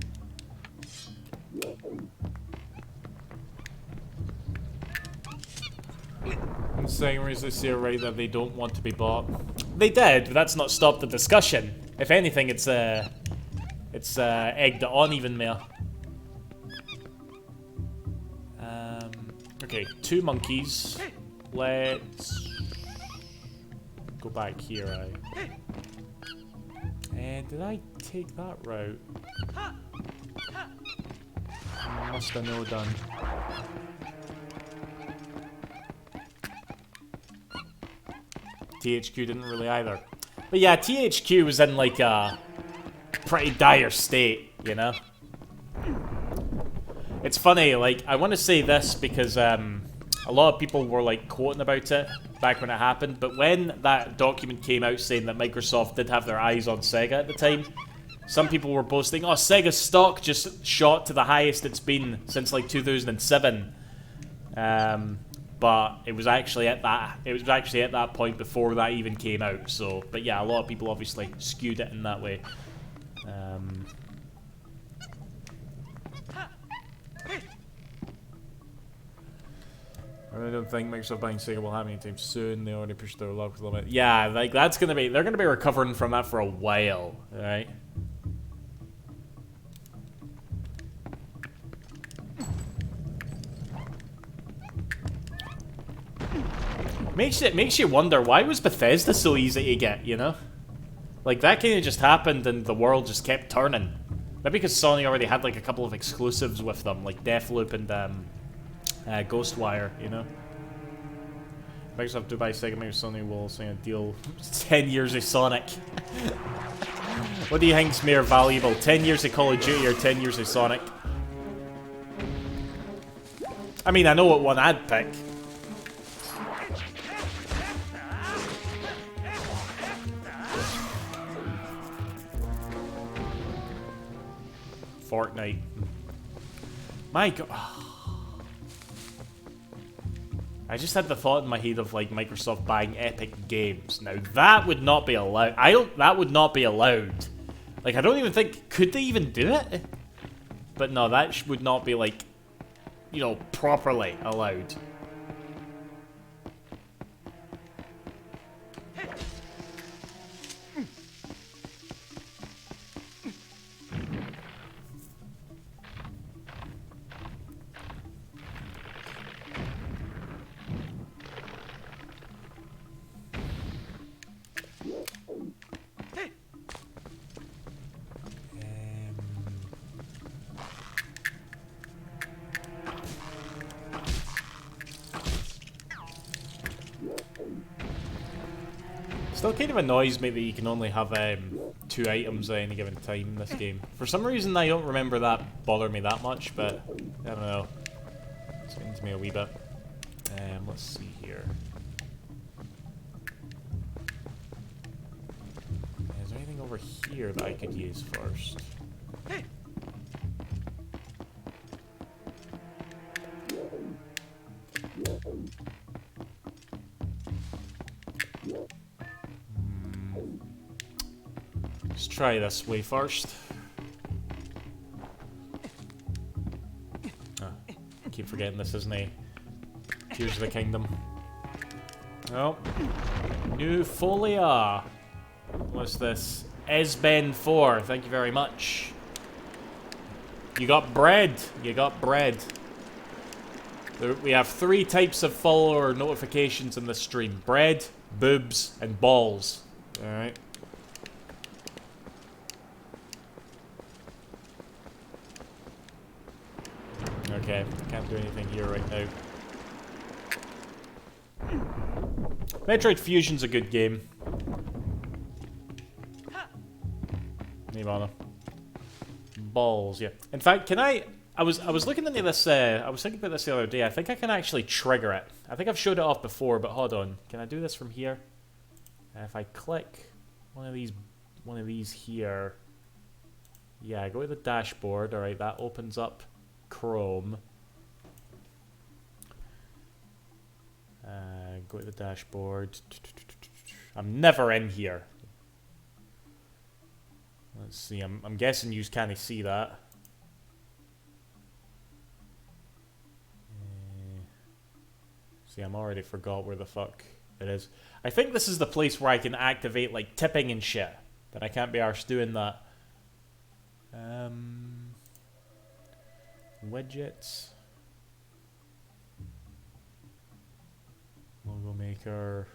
I'm saying, or is this here right that they don't want to be bought? They did, but that's not stopped the discussion. If anything, it's egged it on even more. Okay, 2 monkeys. Let's go back here. Did I take that route? Must have no done. THQ didn't really either. But yeah, THQ was in like a pretty dire state, you know? It's funny, like, I want to say this because a lot of people were, like, quoting about it back when it happened, but when that document came out saying that Microsoft did have their eyes on Sega at the time, some people were boasting, oh, Sega's stock just shot to the highest it's been since, like, 2007. But it was actually at that point before that even came out, so, but yeah, a lot of people obviously skewed it in that way. I really don't think Microsoft buying Sega will happen anytime soon. They already pushed their luck with a limit. Yeah, like they're gonna be recovering from that for a while, alright? Makes you wonder, why was Bethesda so easy to get, you know? Like, that kind of just happened and the world just kept turning. Maybe because Sony already had, like, a couple of exclusives with them, like Deathloop and, Ghostwire, you know? Microsoft Dubai, Sega, maybe Sony will sign a deal. 10 years of Sonic. What do you think's more valuable? 10 years of Call of Duty or 10 years of Sonic? I mean, I know what one I'd pick. Fortnite. My god. I just had the thought in my head of like Microsoft buying Epic Games. Now that would not be allowed. That would not be allowed. Like I don't even think, could they even do it? But no, that would not be like, you know, properly allowed. Still kind of annoys me that you can only have 2 items at any given time in this game. For some reason I don't remember that bother me that much, but I don't know. It's getting to me a wee bit. Let's see here. Is there anything over here that I could use first? Let's try this way first. Oh, I keep forgetting this isn't a Tears of the Kingdom. Oh. New Folia. What's this? Esben 4. Thank you very much. You got bread. You got bread. We have 3 types of follower notifications in this stream. Bread, boobs, and balls. Alright. Okay, can't do anything here right now. Metroid Fusion's a good game. Nirvana. Balls, yeah. In fact, can I was looking into this, I was thinking about this the other day. I think I can actually trigger it. I think I've showed it off before, but hold on. Can I do this from here? If I click one of these here. Yeah, go to the dashboard. Alright, that opens up Chrome. Go to the dashboard. I'm never in here. Let's see, I'm guessing you can't see that. See, I'm already forgot where the fuck it is. I think this is the place where I can activate like tipping and shit, but I can't be arsed doing that. Widgets. Logo maker.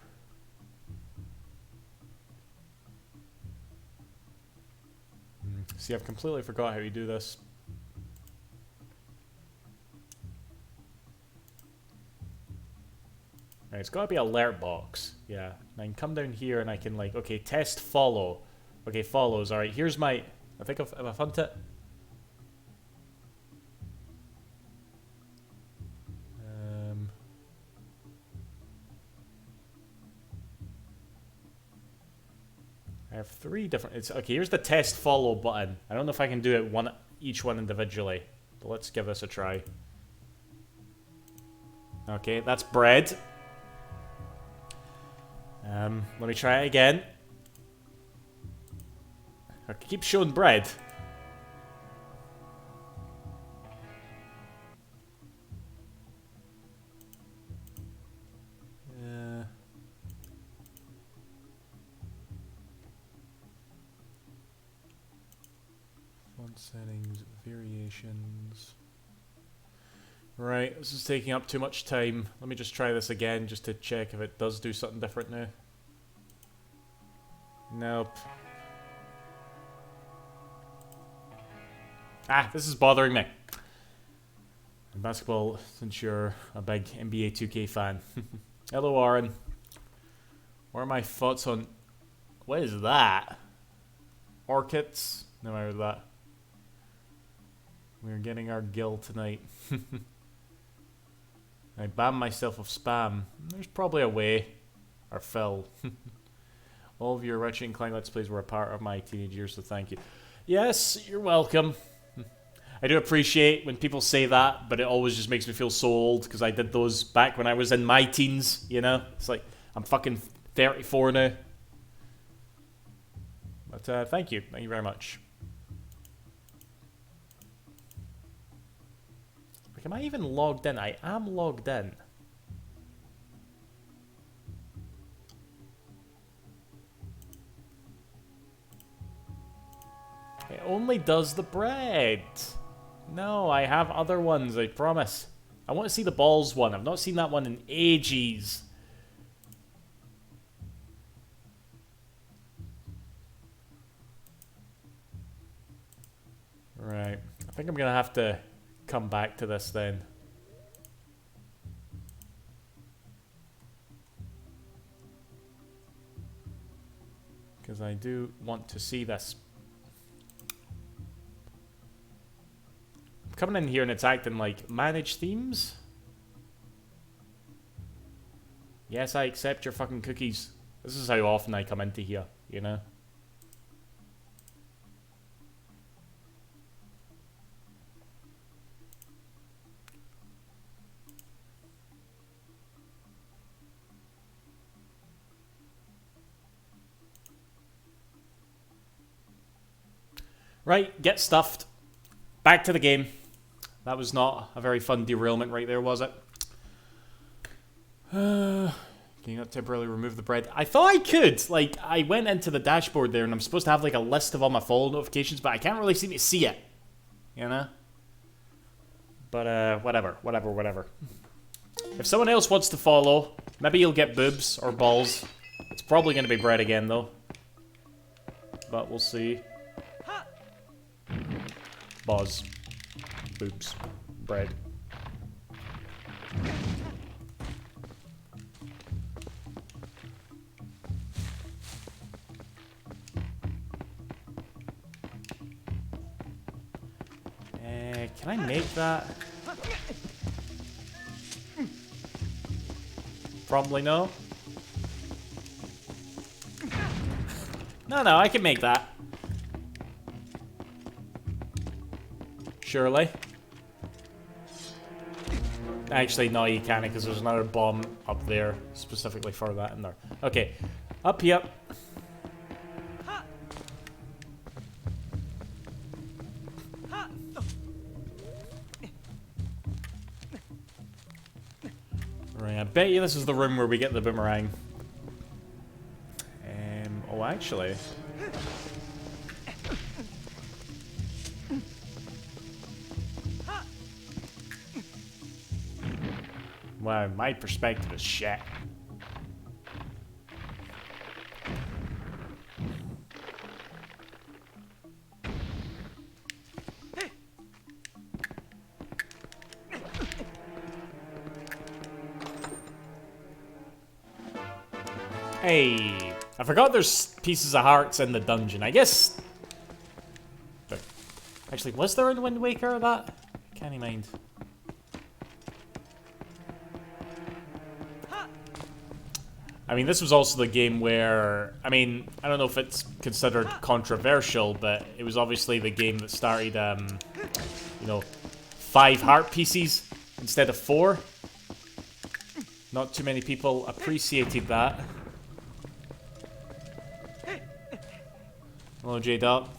See, I've completely forgot how you do this. Right, it's got to be alert box. Yeah, and I can come down here and I can like, okay, test follow. Okay, follows. All right, here's my. I think if I found it. have 3 different... okay, here's the test follow button. I don't know if I can do it each one individually. But let's give this a try. Okay, that's bread. Let me try it again. I keep showing bread. Font settings, variations. Right, this is taking up too much time. Let me just try this again just to check if it does do something different now. Nope. Ah, this is bothering me. In basketball, since you're a big NBA 2K fan. Hello, Aaron. What are my thoughts on... what is that? Orchids? No matter that. We're getting our gill tonight. I banned myself of spam. There's probably a way. Or Phil. All of your Ratchet and Clank Let's Plays were a part of my teenage years, so thank you. Yes, you're welcome. I do appreciate when people say that, but it always just makes me feel so old, because I did those back when I was in my teens, you know? It's like, I'm fucking 34 now. But thank you. Thank you very much. Like, am I even logged in? I am logged in. It only does the bread. No, I have other ones, I promise. I want to see the balls one. I've not seen that one in ages. Right. I think I'm going to have to come back to this then. Because I do want to see this. I'm coming in here and it's acting like manage themes. Yes, I accept your fucking cookies. This is how often I come into here, you know? Right, get stuffed. Back to the game. That was not a very fun derailment right there, was it? Can you not temporarily remove the bread? I thought I could. Like, I went into the dashboard there and I'm supposed to have like a list of all my follow notifications, but I can't really seem to see it. You know? But, whatever. If someone else wants to follow, maybe you'll get boobs or balls. It's probably going to be bread again, though. But we'll see. Balls. Boobs. Bread. Can I make that? Probably no. No, I can make that. Surely. Actually, no, you can't, because there's another bomb up there specifically for that in there. Okay, up here. Right, I bet you this is the room where we get the boomerang. Oh, actually. Wow, my perspective is shit. Hey, I forgot there's pieces of hearts in the dungeon. I guess... Actually, was there in Wind Waker that? Can't mind. I mean, this was also the game where, I mean, I don't know if it's considered controversial, but it was obviously the game that started, you know, 5 heart pieces instead of 4. Not too many people appreciated that. Hello, J-Dot.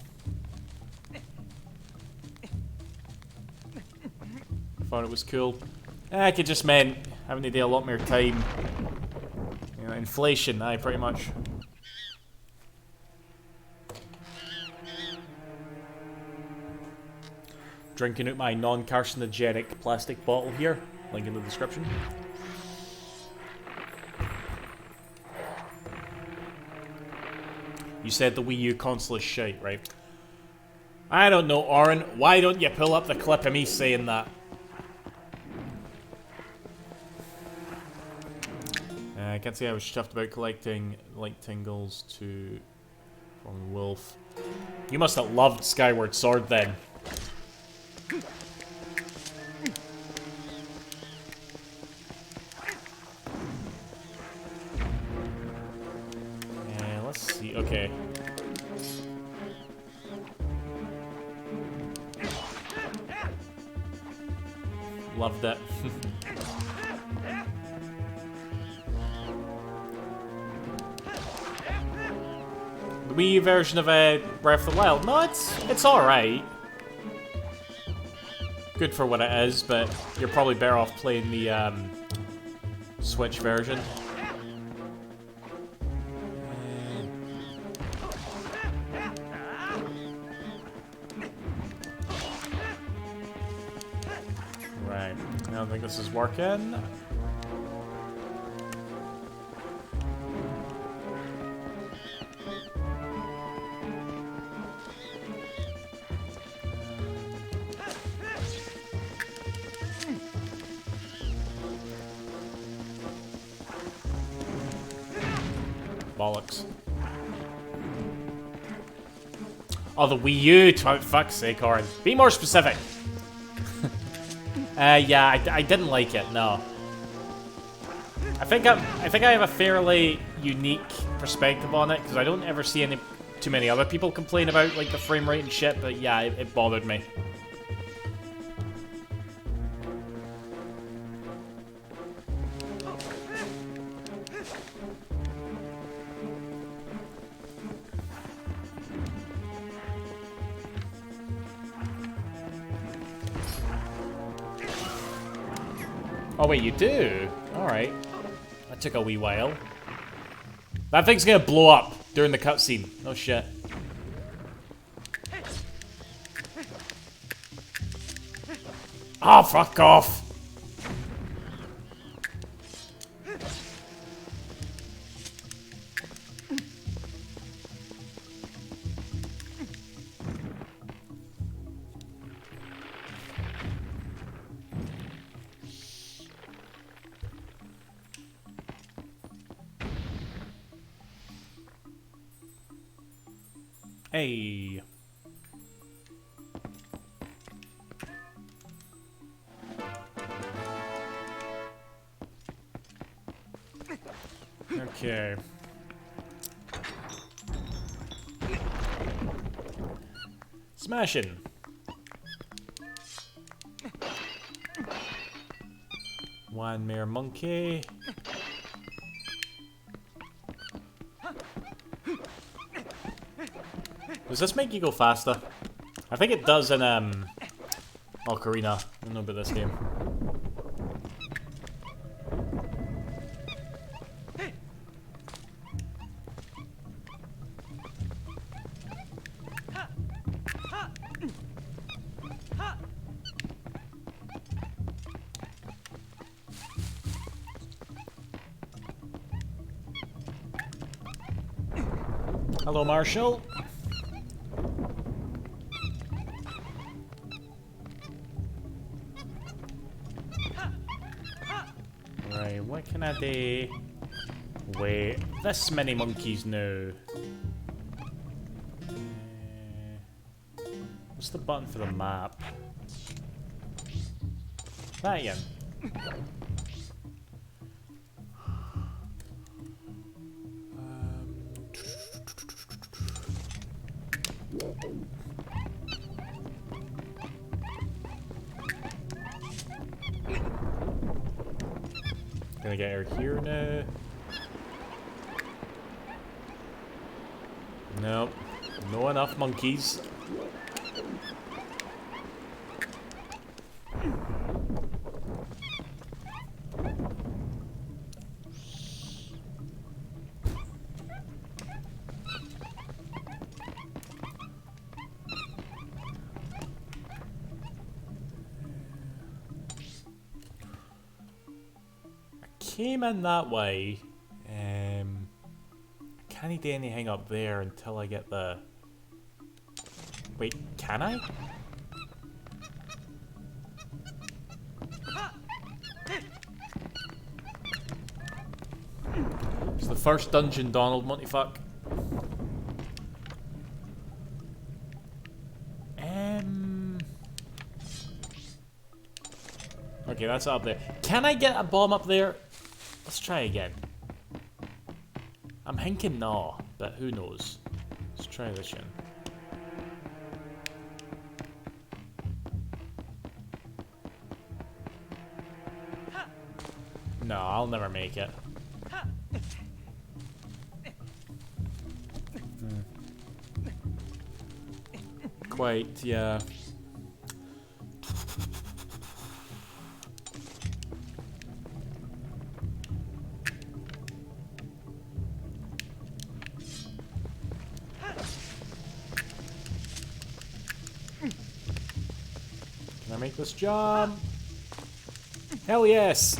Thought it was cool. It just meant having to do a lot more time. You know, inflation, pretty much. Drinking out my non-carcinogenic plastic bottle here. Link in the description. You said the Wii U console is shite, right? I don't know, Oren. Why don't you pull up the clip of me saying that? I can't say I was chuffed about collecting light tingles to from Wolf. You must have loved Skyward Sword then. Let's see. Okay. Loved it. The Wii U version of Breath of the Wild. No, it's alright. Good for what it is, but you're probably better off playing the Switch version. Right. I don't think this is working. Bollocks. Oh, the Wii U! For fuck's sake, Oren. Be more specific. Yeah, I didn't like it. No. I think I have a fairly unique perspective on it because I don't ever see too many other people complain about like the frame rate and shit. But yeah, it bothered me. Oh wait, you do? Alright. That took a wee while. That thing's gonna blow up during the cutscene. No shit. Oh, fuck off! Hey. Okay. Smashing. One mere monkey. Does this make you go faster? I think it does in Ocarina. I don't know about this game. Hello, Marshall. Right, what can I do? Wait, this many monkeys now. What's the button for the map? That again. Gonna get her here now. Nope. No enough monkeys. Came in that way. I can't do anything up there until I get the... Wait, can I? It's the first dungeon, Donald, Montyfuck. Okay, that's up there. Can I get a bomb up there? Let's try again. I'm thinking no, but who knows? Let's try this one. No, I'll never make it. Quite, yeah. Can I make this jump? Hell yes!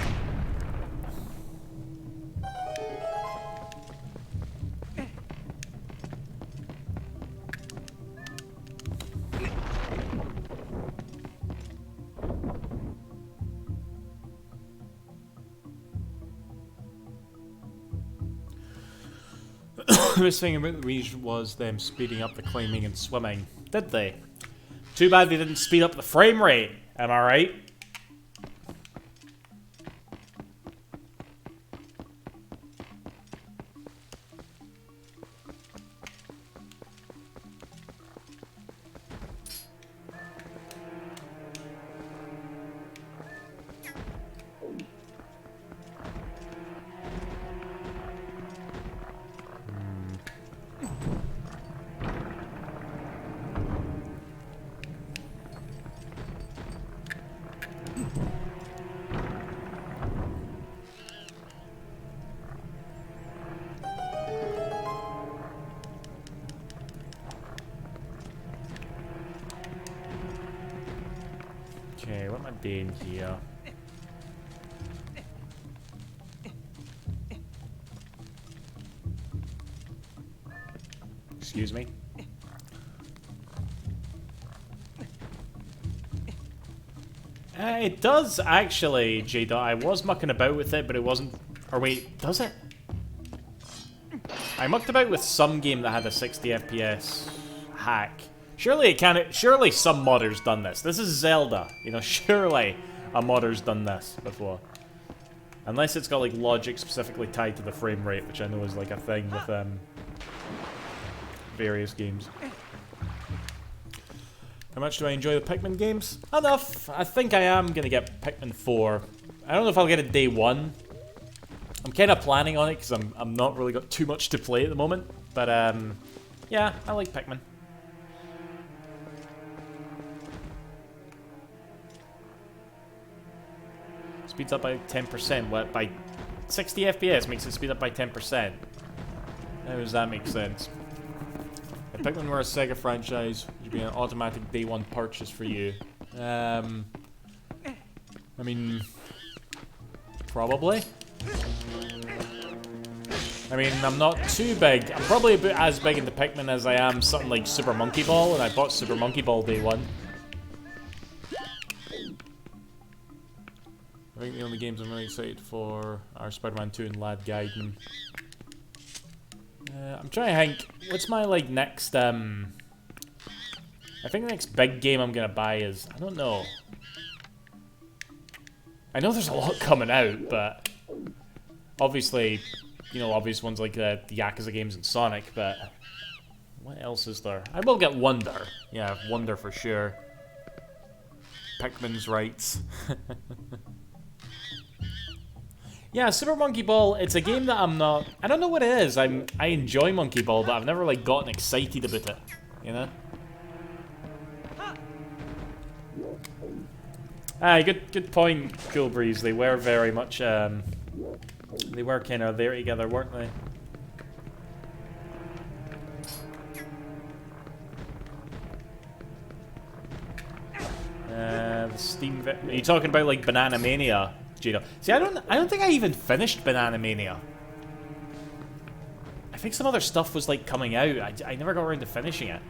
The best thing about the region was them speeding up the climbing and swimming. Did they? Too bad they didn't speed up the frame rate. Am I right? Okay, what am I doing here? Excuse me? It does actually, J-Dot. I was mucking about with it, but it wasn't... Or wait, does it? I mucked about with some game that had a 60 FPS hack. Surely it can't. Surely some modder's done this. This is Zelda. You know, surely a modder's done this before. Unless it's got like logic specifically tied to the frame rate, which I know is like a thing with various games. How much do I enjoy the Pikmin games? Enough. I think I am gonna get Pikmin 4. I don't know if I'll get it day one. I'm kind of planning on it because I'm not really got too much to play at the moment. But yeah, I like Pikmin. Speeds up by 10%. What? By 60 FPS makes it speed up by 10%. How does that make sense? If Pikmin were a Sega franchise, it would be an automatic day one purchase for you. I mean, probably. I mean, I'm not too big. I'm probably about as big into Pikmin as I am something like Super Monkey Ball, and I bought Super Monkey Ball day one. I think the only games I'm really excited for are Spider-Man 2 and Lad Gaiden. I'm trying to think, what's my, like, next, I think the next big game I'm gonna buy is, I don't know. I know there's a lot coming out, but obviously, you know, obvious ones like the Yakuza games and Sonic, but what else is there? I will get Wonder. Yeah, Wonder for sure. Pikmin's rights. Yeah, Super Monkey Ball, it's a game that I'm not... I don't know what it is. I enjoy Monkey Ball, but I've never, like, gotten excited about it. You know? Aye, good point, Cool Breeze. They were very much, they were kind of there together, weren't they? The Steam... Are you talking about, like, Banana Mania, Jado? See, I don't think I even finished Banana Mania. I think some other stuff was, like, coming out. I never got around to finishing it.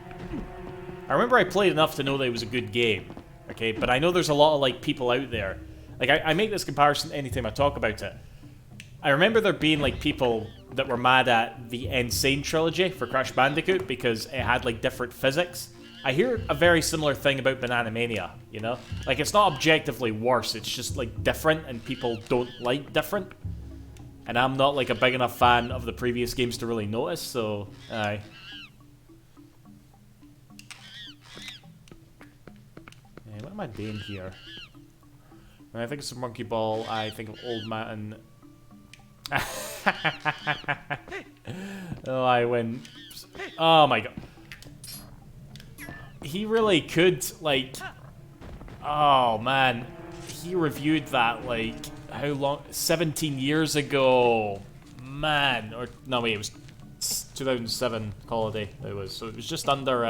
I remember I played enough to know that it was a good game. Okay, but I know there's a lot of, like, people out there. Like, I make this comparison anytime I talk about it. I remember there being, like, people that were mad at the Insane trilogy for Crash Bandicoot because it had, like, different physics. I hear a very similar thing about Banana Mania, you know? Like, it's not objectively worse, it's just, like, different, and people don't like different. And I'm not, like, a big enough fan of the previous games to really notice, so, aye. What am I doing here? When I think of Monkey Ball, I think of Old Man. Oh, I went. Oh my god. He really could, like. Oh man. He reviewed that, like, how long? 17 years ago. Man. Or, no, wait, it was 2007 holiday. It was. So it was just under,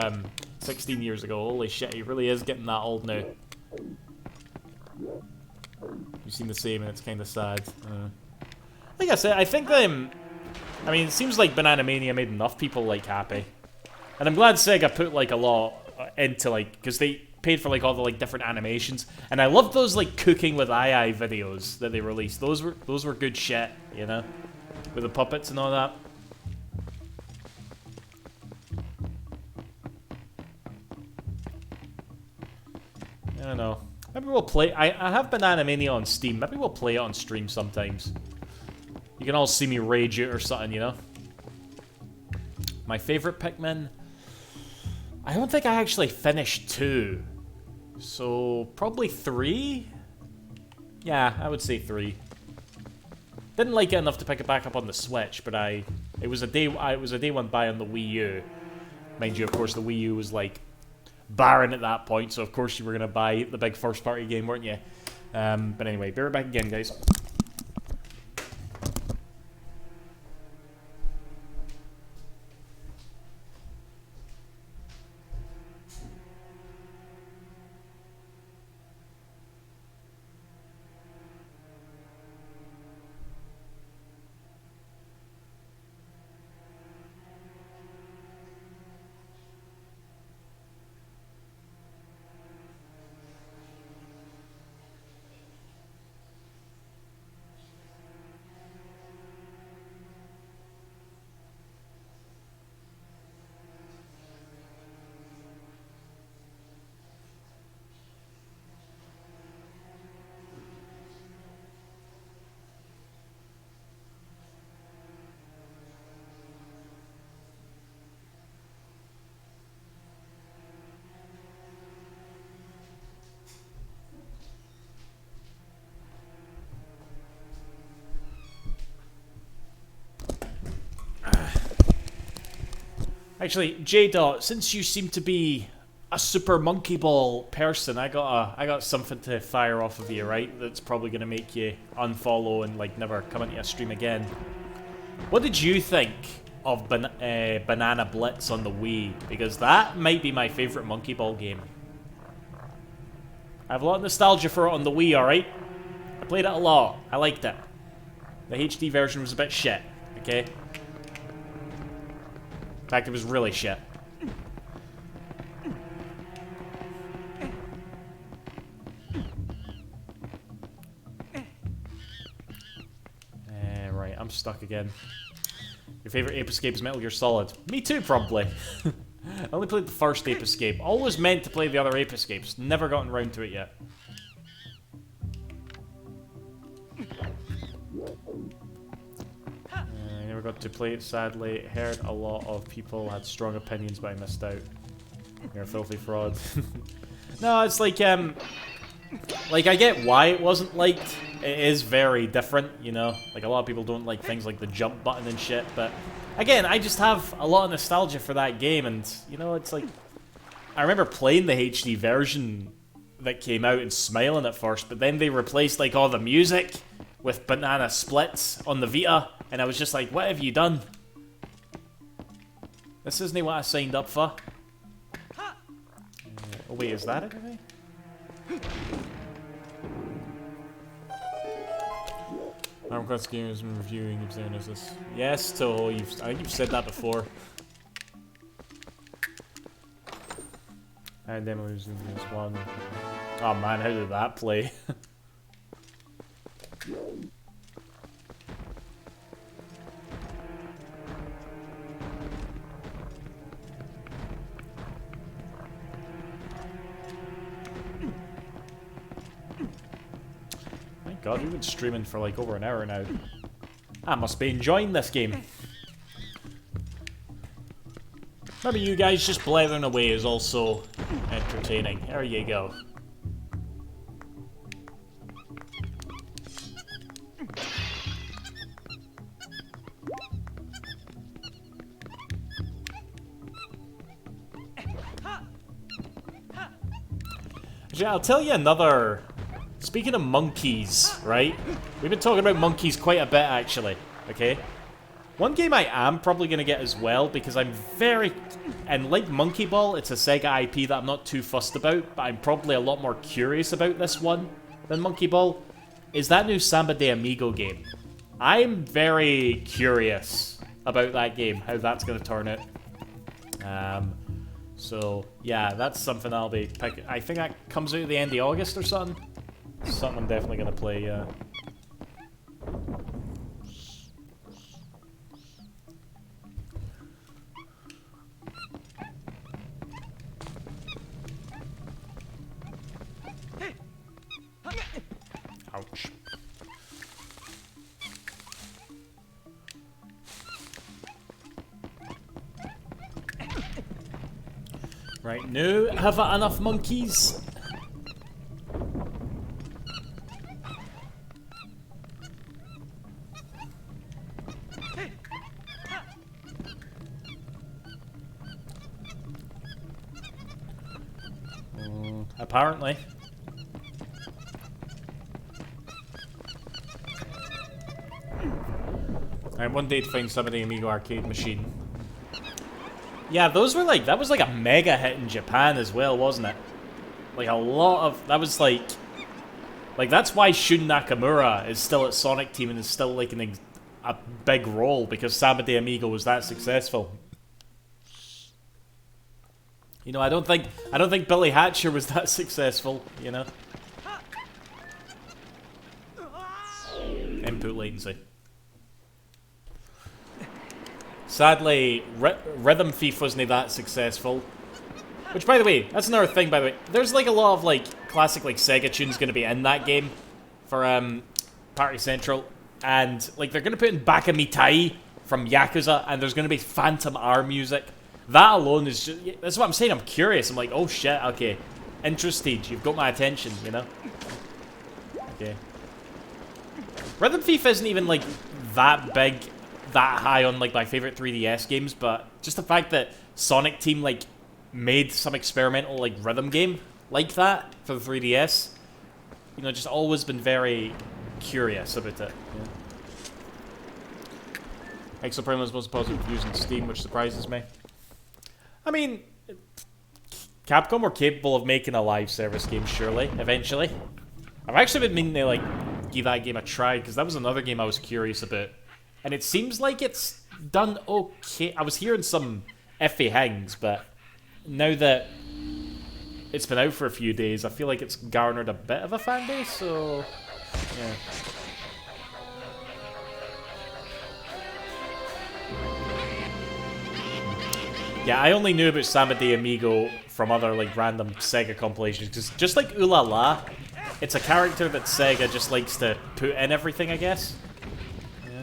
16 years ago. Holy shit, he really is getting that old now. You've seen the same and it's kind of sad. Like I said, I think I mean, it seems like Banana Mania made enough people, like, happy. And I'm glad Sega put, like, a lot into, like, because they paid for, like, all the, like, different animations. And I loved those, like, cooking with AI videos that they released. Those were good shit, you know? With the puppets and all that. I don't know. Maybe we'll play... I have Banana Mania on Steam. Maybe we'll play it on stream sometimes. You can all see me rage it or something, you know? My favorite Pikmin? I don't think I actually finished 2. So, probably 3? Yeah, I would say 3. Didn't like it enough to pick it back up on the Switch, but it was a day one buy on the Wii U. Mind you, of course, the Wii U was, like, barren at that point, so of course you were going to buy the big first-party game, weren't you? But anyway, be right back again, guys. Actually, J-Dot, since you seem to be a Super Monkey Ball person, I got something to fire off of you, right? That's probably gonna make you unfollow and, like, never come into a stream again. What did you think of Banana Blitz on the Wii? Because that might be my favorite Monkey Ball game. I have a lot of nostalgia for it on the Wii, alright? I played it a lot. I liked it. The HD version was a bit shit, okay? In fact, it was really shit. Right, I'm stuck again. Your favorite Ape Escape is Metal Gear Solid. Me too, probably. I only played the first Ape Escape. Always meant to play the other Ape Escapes. Never gotten around to it yet. I never got to play it, sadly. Heard a lot of people had strong opinions, but I missed out. You're a filthy fraud. No, it's like I get why it wasn't liked, it is very different, you know? Like, a lot of people don't like things like the jump button and shit, but again, I just have a lot of nostalgia for that game, and, you know, it's like, I remember playing the HD version that came out and smiling at first, but then they replaced, like, all the music with banana splits on the Vita, and I was just like, what have you done? This isn't what I signed up for. Oh wait, is that it? Arm Cross Games and reviewing examining this. Yes, Toho, I think you've said that before. And then we was in this one. Oh man, how did that play? God, we've been streaming for like over an hour now. I must be enjoying this game. Maybe you guys just blathering away is also entertaining. There you go. Actually, I'll tell you another... Speaking of monkeys, right? We've been talking about monkeys quite a bit, actually. Okay? One game I am probably going to get as well, because I'm very... And like Monkey Ball, it's a Sega IP that I'm not too fussed about, but I'm probably a lot more curious about this one than Monkey Ball, is that new Samba de Amigo game. I'm very curious about that game, how that's going to turn out. So, yeah, that's something I'll be picking. I think that comes out at the end of August or something. Something I'm definitely gonna play, yeah. Ouch. Right, now, have I enough monkeys? Apparently. I one day to find somebody Amigo arcade machine. Yeah, those were like, that was like a mega hit in Japan as well, wasn't it? Like a lot of, that was like that's why Shun Nakamura is still at Sonic Team and is still like a big role, because Samba de Amigo was that successful. You know, I don't think Billy Hatcher was that successful, you know. Input latency. Sadly, Rhythm Thief wasn't that successful. Which, by the way, that's another thing, by the way. There's like a lot of like classic like Sega tunes going to be in that game for Party Central, and like they're going to put in Baka Mitai from Yakuza, and there's going to be Phantom R music. That alone is just, that's what I'm saying, I'm curious. I'm like, oh shit, okay. Interested, you've got my attention, you know? Okay. Rhythm Thief isn't even like that big, that high on like my favorite 3DS games, but just the fact that Sonic Team like made some experimental like rhythm game like that for the 3DS, you know, just always been very curious about it. Yeah. Exoprime was most positive reviews on Steam, which surprises me. I mean, Capcom were capable of making a live service game, surely, eventually. I've actually been meaning to, like, give that game a try, because that was another game I was curious about. And it seems like it's done okay. I was hearing some iffy things, but now that it's been out for a few days, I feel like it's garnered a bit of a fan base, so... yeah. Yeah, I only knew about Samba de Amigo from other, like, random Sega compilations, because just like Ooh La La, it's a character that Sega just likes to put in everything, I guess. Yeah.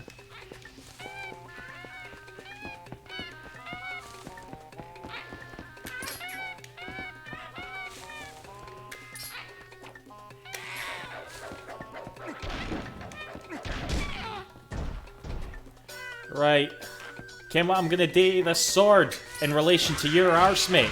Right. Ken, I'm gonna date this sword in relation to your arse, mate.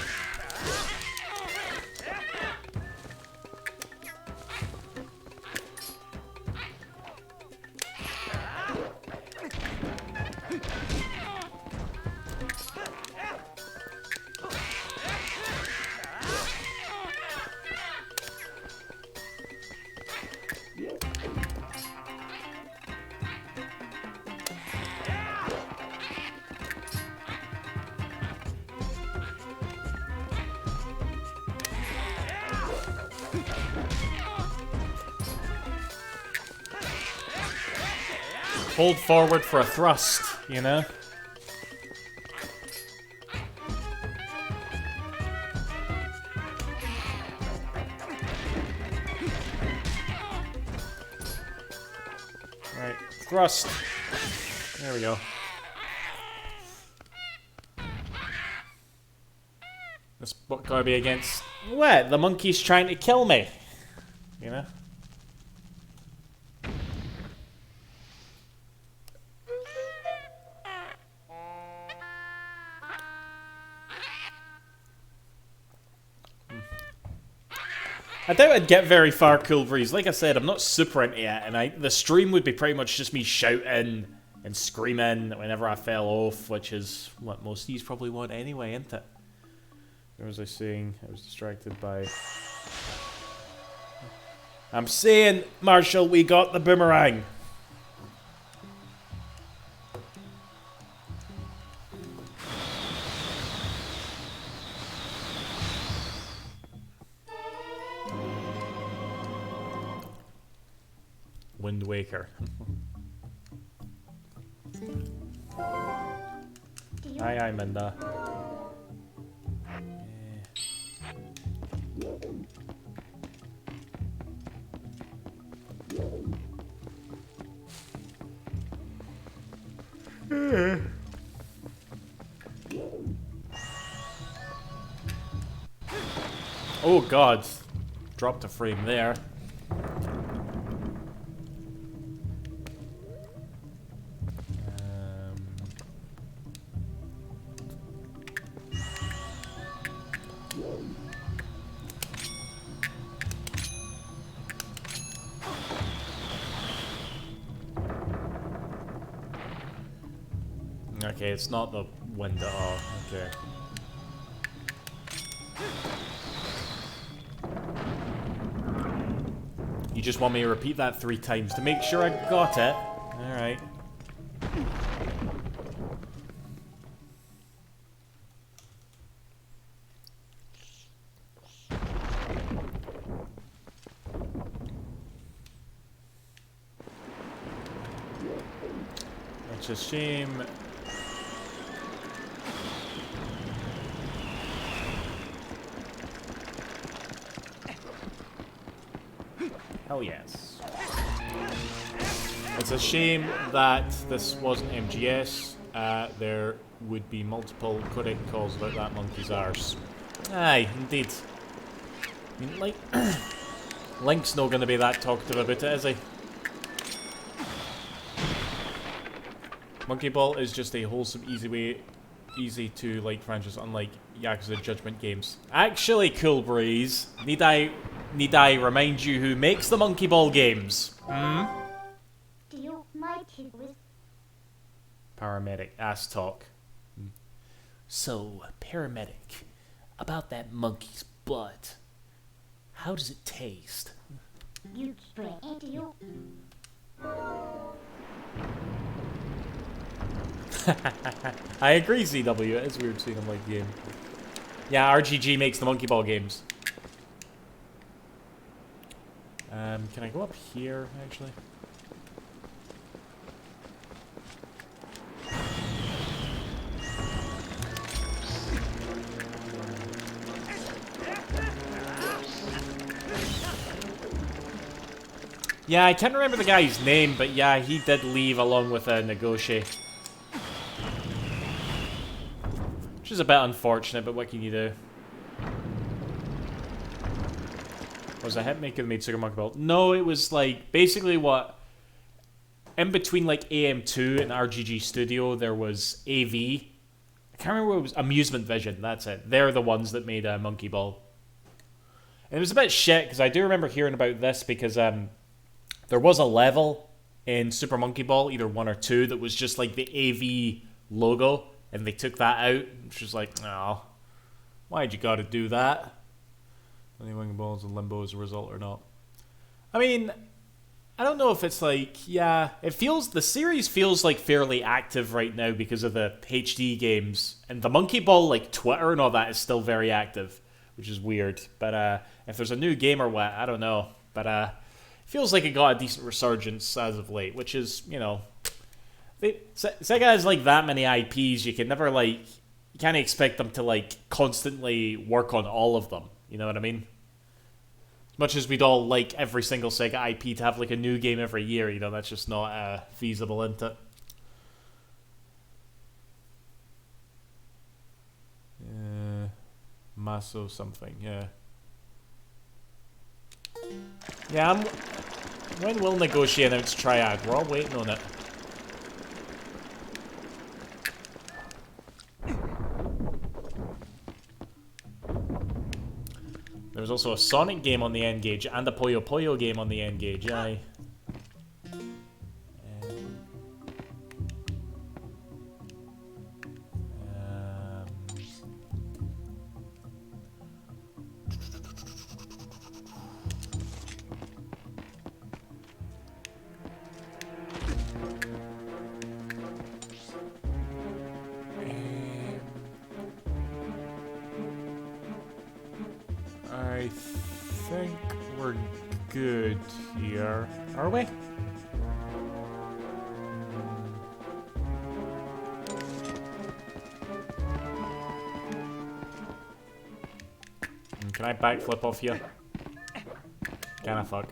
Hold forward for a thrust, you know? Right, thrust. There we go. This gotta be against... What? The monkey's trying to kill me. You know? I doubt I'd get very far, Cool Breeze. Like I said, I'm not super into it, and the stream would be pretty much just me shouting and screaming whenever I fell off, which is what most of these probably want anyway, isn't it? What was I saying? I was distracted by... I'm saying, Marshall, we got the boomerang. Wind Waker. Aye, Minda. Oh god, dropped a frame there. Okay, it's not the window. Oh, okay. You just want me to repeat that 3 times to make sure I got it? Alright. It's a shame. Hell yes. It's a shame that this wasn't MGS. There would be multiple correct calls about that monkey's arse. Aye, indeed. I mean, like, Link's not going to be that talkative about it, is he? Monkey Ball is just a wholesome, easy to like franchise, unlike Yakuza Judgment games. Actually, Cool Breeze, need I remind you who makes the Monkey Ball games? Hmm? Paramedic, ass talk. So, paramedic, about that monkey's blood. How does it taste? I agree, CW. It is weird seeing him like the game. Yeah, RGG makes the Monkey Ball games. Can I go up here, actually? Yeah, I can't remember the guy's name, but yeah, he did leave along with a Negotiate. Which is a bit unfortunate, but what can you do? Was a hitmaker that made Super Monkey Ball? No, it was like basically what in between like AM2 and RGG Studio, there was AV. I can't remember what it was. Amusement Vision, that's it. They're the ones that made Monkey Ball. And it was a bit shit, because I do remember hearing about this, because there was a level in Super Monkey Ball, either 1 or 2, that was just like the AV logo, and they took that out, which was like, oh, why'd you gotta do that? Any Monkey Balls in Limbo as a result or not? I mean, I don't know if it's like, yeah, the series feels like fairly active right now because of the HD games, and the Monkey Ball, like, Twitter and all that is still very active, which is weird, but if there's a new game or what, I don't know, but it feels like it got a decent resurgence as of late, which is, you know, Sega has, like, that many IPs, you can never, like, you can't expect them to, like, constantly work on all of them, you know what I mean? Much as we'd all like every single Sega IP to have like a new game every year, you know, that's just not feasible, isn't it? Maso something, yeah. Yeah, when will Negotiate announce Triad? We're all waiting on it. There was also a Sonic game on the N-Gage and a Puyo Puyo game on the N-Gage, aye. I think we're good here. Are we? Can I backflip off here? Can I fuck?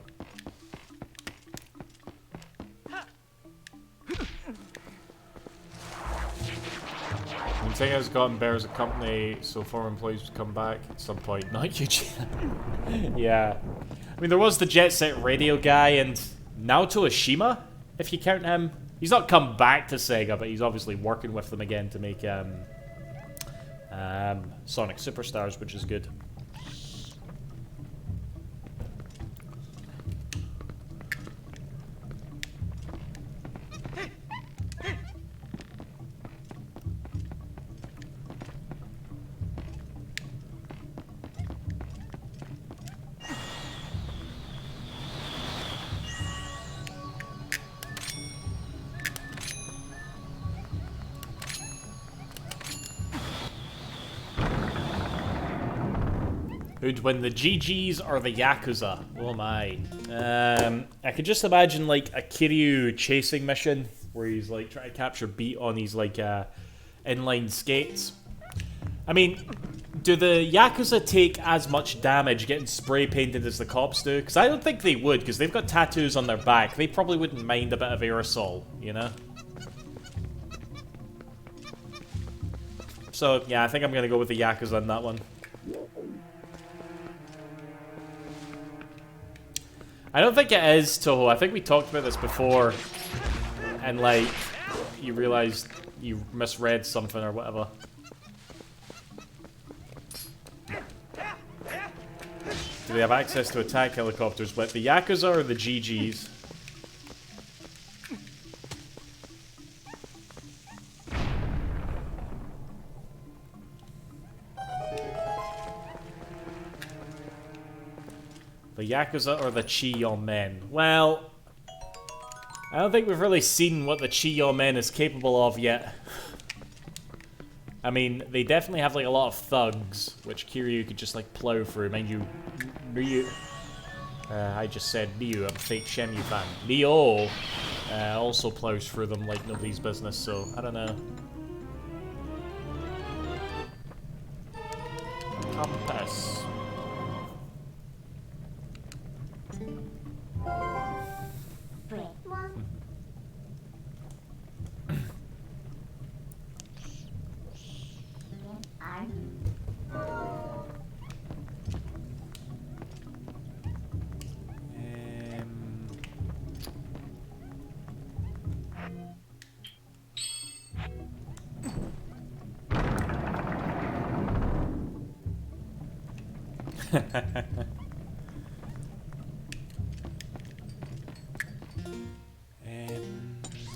Sega's gotten better as a company, so former employees would come back at some point. Not you, yeah. I mean, there was the Jet Set Radio guy and Naoto Oshima, if you count him. He's not come back to Sega, but he's obviously working with them again to make Sonic Superstars, which is good. Who'd win, the GGs or the Yakuza? Oh my. I could just imagine like a Kiryu chasing mission where he's like trying to capture beat on these like inline skates. I mean, do the Yakuza take as much damage getting spray painted as the cops do? Because I don't think they would, because they've got tattoos on their back. They probably wouldn't mind a bit of aerosol, you know? So, yeah, I think I'm going to go with the Yakuza on that one. I don't think it is, Toho. I think we talked about this before. And, like, you realized you misread something or whatever. Do they have access to attack helicopters with the Yakuza or the GGs? The Yakuza or the Chi-Yo Men? Well, I don't think we've really seen what the Chi-Yo Men is capable of yet. I mean, they definitely have like a lot of thugs, which Kiryu could just like plow through. Mind you, Ryu... I just said Ryu, I'm a fake Shenmue fan. Neo also plows through them like nobody's business, so I don't know. Compass.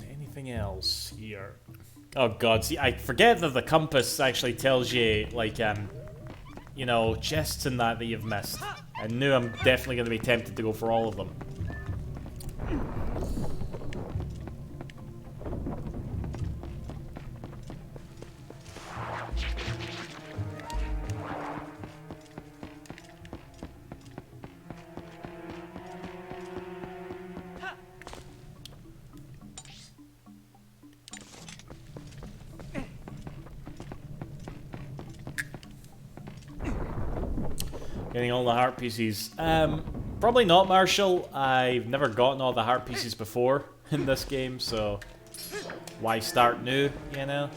Anything else here? Oh god, see, I forget that the compass actually tells you, like, you know, chests and that you've missed. I knew I'm definitely going to be tempted to go for all of them. Getting all the heart pieces. Probably not, Marshall. I've never gotten all the heart pieces before in this game, so why start new, you know?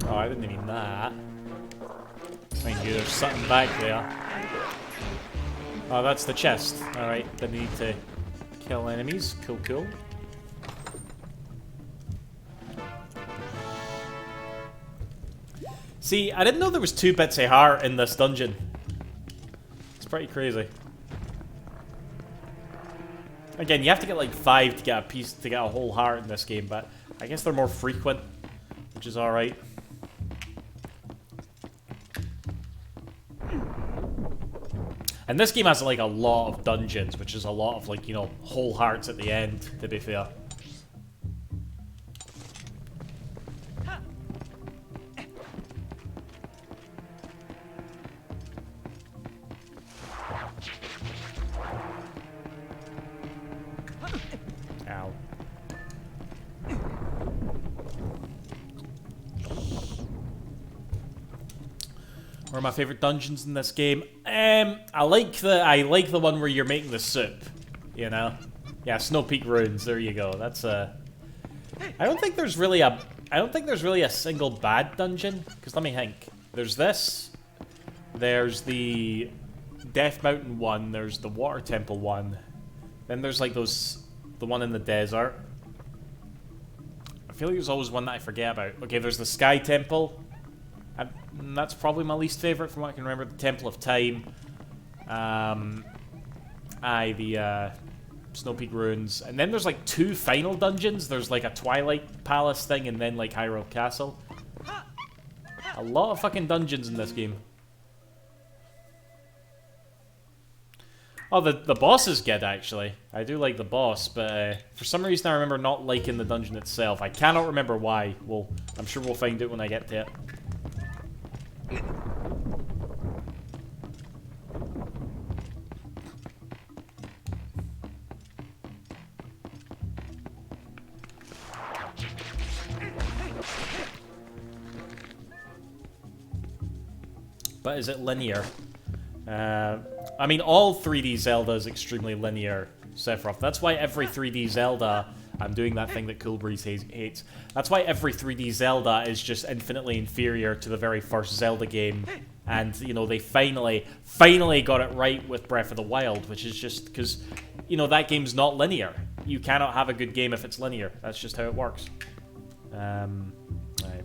Oh, I didn't mean that. Mind you, there's something back there. Oh, that's the chest. Alright, didn't need to kill enemies. Cool, cool. See, I didn't know there was 2 bits of heart in this dungeon. It's pretty crazy. Again, you have to get like 5 to get a piece, to get a whole heart in this game, but I guess they're more frequent, which is alright. And this game has like a lot of dungeons, which is a lot of like, you know, whole hearts at the end, to be fair. Ow. One of my favorite dungeons in this game. I like the one where you're making the soup. You know, yeah, Snow Peak Ruins. There you go. That's a. I don't think there's really a single bad dungeon. Because let me think. There's this. There's the Death Mountain one. There's the Water Temple one. Then there's like the one in the desert. I feel like there's always one that I forget about. Okay, there's the Sky Temple. That's probably my least favorite from what I can remember. The Temple of Time. The Snow Peak Ruins. And then there's like 2 final dungeons. There's like a Twilight Palace thing and then like Hyrule Castle. A lot of fucking dungeons in this game. Oh, the boss is good, actually. I do like the boss, but for some reason I remember not liking the dungeon itself. I cannot remember why. Well, I'm sure we'll find out when I get to it. But is it linear? I mean, all 3D Zelda is extremely linear, Sephiroth. That's why every 3D Zelda... I'm doing that thing that Cool Breeze hates. That's why every 3D Zelda is just infinitely inferior to the very first Zelda game. And, you know, they finally got it right with Breath of the Wild, which is just because, you know, that game's not linear. You cannot have a good game if it's linear. That's just how it works. Right.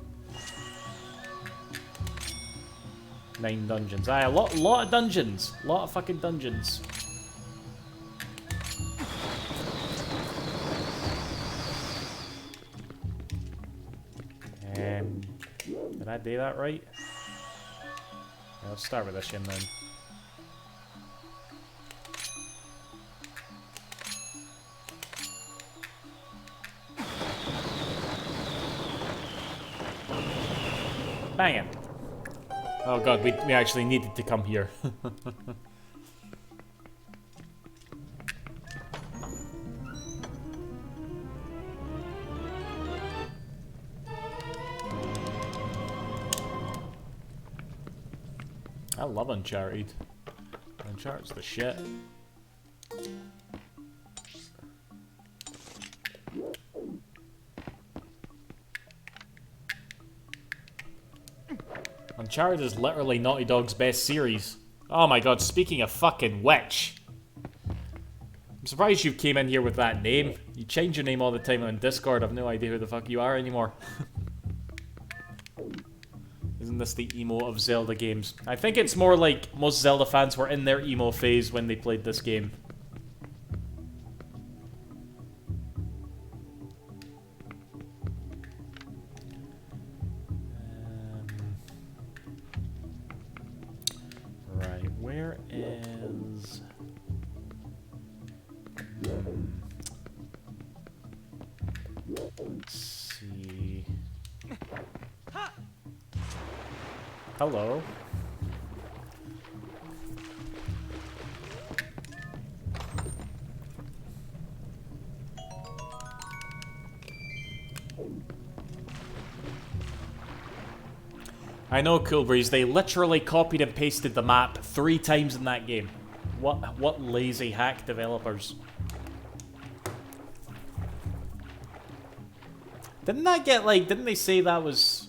9 dungeons. Aye, a lot of dungeons. A lot of fucking dungeons. Did I do that right? Yeah, let's start with this one then. Bang it. Oh god, we actually needed to come here. I love Uncharted. Uncharted's the shit. Uncharted is literally Naughty Dog's best series. Oh my god, speaking of fucking which. I'm surprised you came in here with that name. You change your name all the time on Discord. I've no idea who the fuck you are anymore. Isn't this the emo of Zelda games? I think it's more like most Zelda fans were in their emo phase when they played this game. Right, where is... Let's see... Hello. I know, Cool Breeze, they literally copied and pasted the map 3 times in that game. What lazy hack developers. Didn't that get like, didn't they say that was...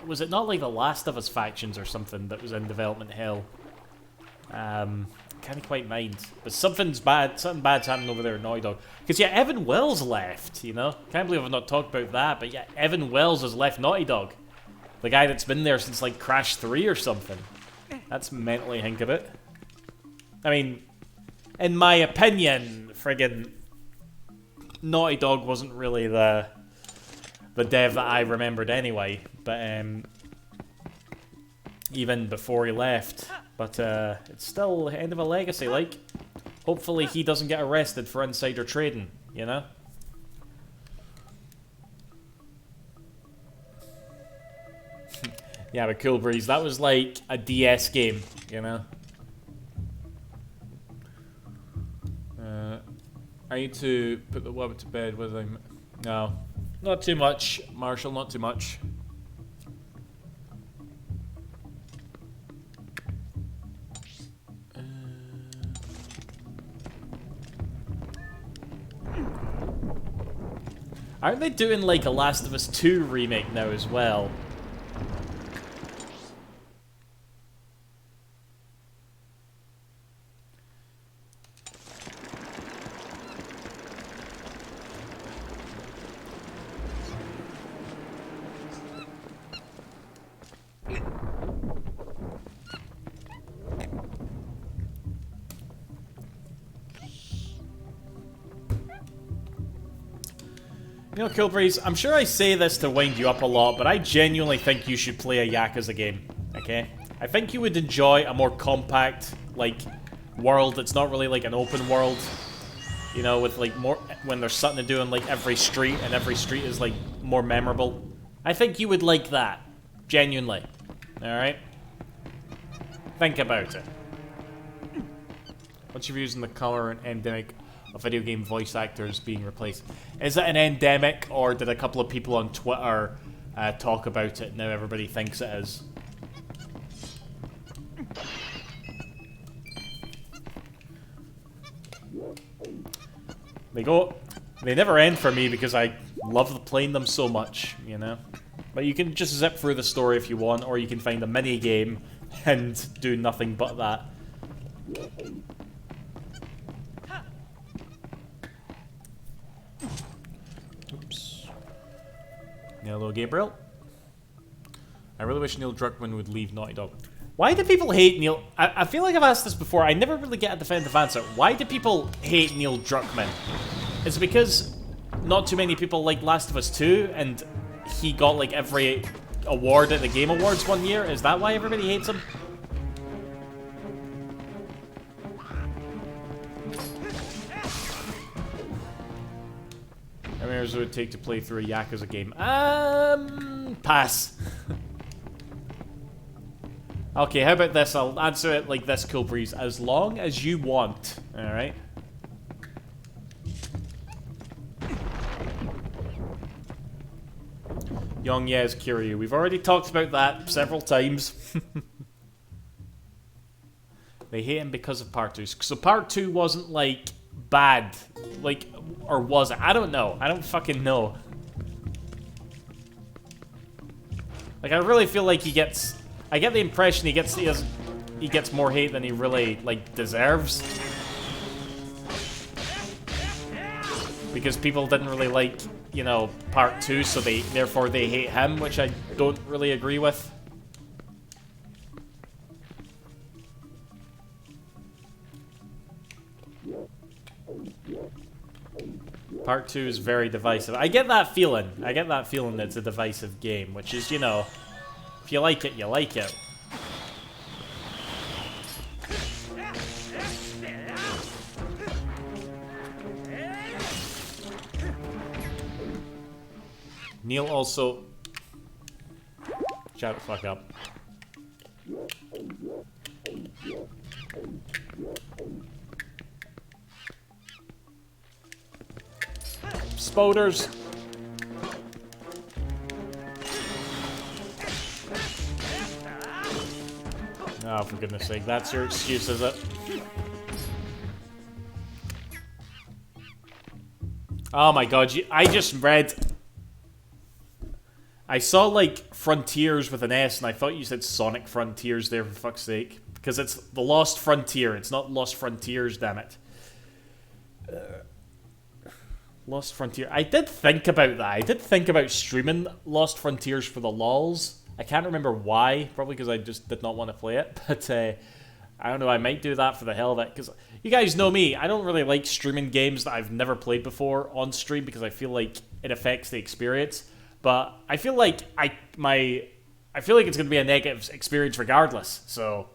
was it not like the Last of Us factions or something that was in development hell? Can't quite mind. But something bad's happening over there at Naughty Dog. Because yeah, Evan Wells left, you know? Can't believe I've not talked about that, but yeah, Evan Wells has left Naughty Dog. The guy that's been there since like Crash 3 or something. That's mentally hink of it. I mean, in my opinion, friggin' Naughty Dog wasn't really the dev that I remembered anyway, but even before he left, but it's still the end of a legacy, like. Hopefully he doesn't get arrested for insider trading, you know? Yeah, but Cool Breeze, that was like a DS game, you know? I need to put the woman to bed with him. No. Not too much, Marshall, not too much. Aren't they doing like a Last of Us 2 remake now as well? You know, Killbreeze, I'm sure I say this to wind you up a lot, but I genuinely think you should play a Yakuza game, okay? I think you would enjoy a more compact, like, world that's not really like an open world, you know, with like more, when there's something to do in like every street, and every street is like more memorable. I think you would like that, genuinely, alright? Think about it. What's your views on the color and endemic of video game voice actors being replaced? Is it an endemic, or did a couple of people on Twitter talk about it? Now everybody thinks it is. They never end for me because I love playing them so much, you know? But you can just zip through the story if you want, or you can find a mini game and do nothing but that. Oops. Hello, Gabriel. I really wish Neil Druckmann would leave Naughty Dog. Why do people hate Neil? I feel like I've asked this before. I never really get a definitive answer. Why do people hate Neil Druckmann? Is it because not too many people like Last of Us 2 and he got like every award at the Game Awards one year? Is that why everybody hates him? How many hours would it take to play through a Yakuza game? Pass. Okay, how about this? I'll answer it like this, Cool Breeze. As long as you want, alright? Young Yes Kiryu. We've already talked about that several times. They hate him because of part 2. So part 2 wasn't, like, bad. Like, or was it? I don't know. I don't fucking know. Like, I really feel like he gets... I get the impression he gets more hate than he really, like, deserves. Because people didn't really like, you know, part 2, so therefore they hate him, which I don't really agree with. Part 2 is very divisive. I get that feeling. I get that feeling that it's a divisive game, which is, you know, if you like it, you like it. Neil also... Shut the fuck up. Spoders. Oh, for goodness sake, that's your excuse, is it? Oh my god, I just read... I saw, like, Frontiers with an S, and I thought you said Sonic Frontiers there, for fuck's sake. Because it's the Lost Frontier, it's not Lost Frontiers, damn it. Lost Frontier. I did think about that. I did think about streaming Lost Frontiers for the lols. I can't remember why. Probably because I just did not want to play it. But, I don't know, I might do that for the hell of it. Because you guys know me. I don't really like streaming games that I've never played before on stream because I feel like it affects the experience. But I feel like I feel like it's going to be a negative experience regardless. So,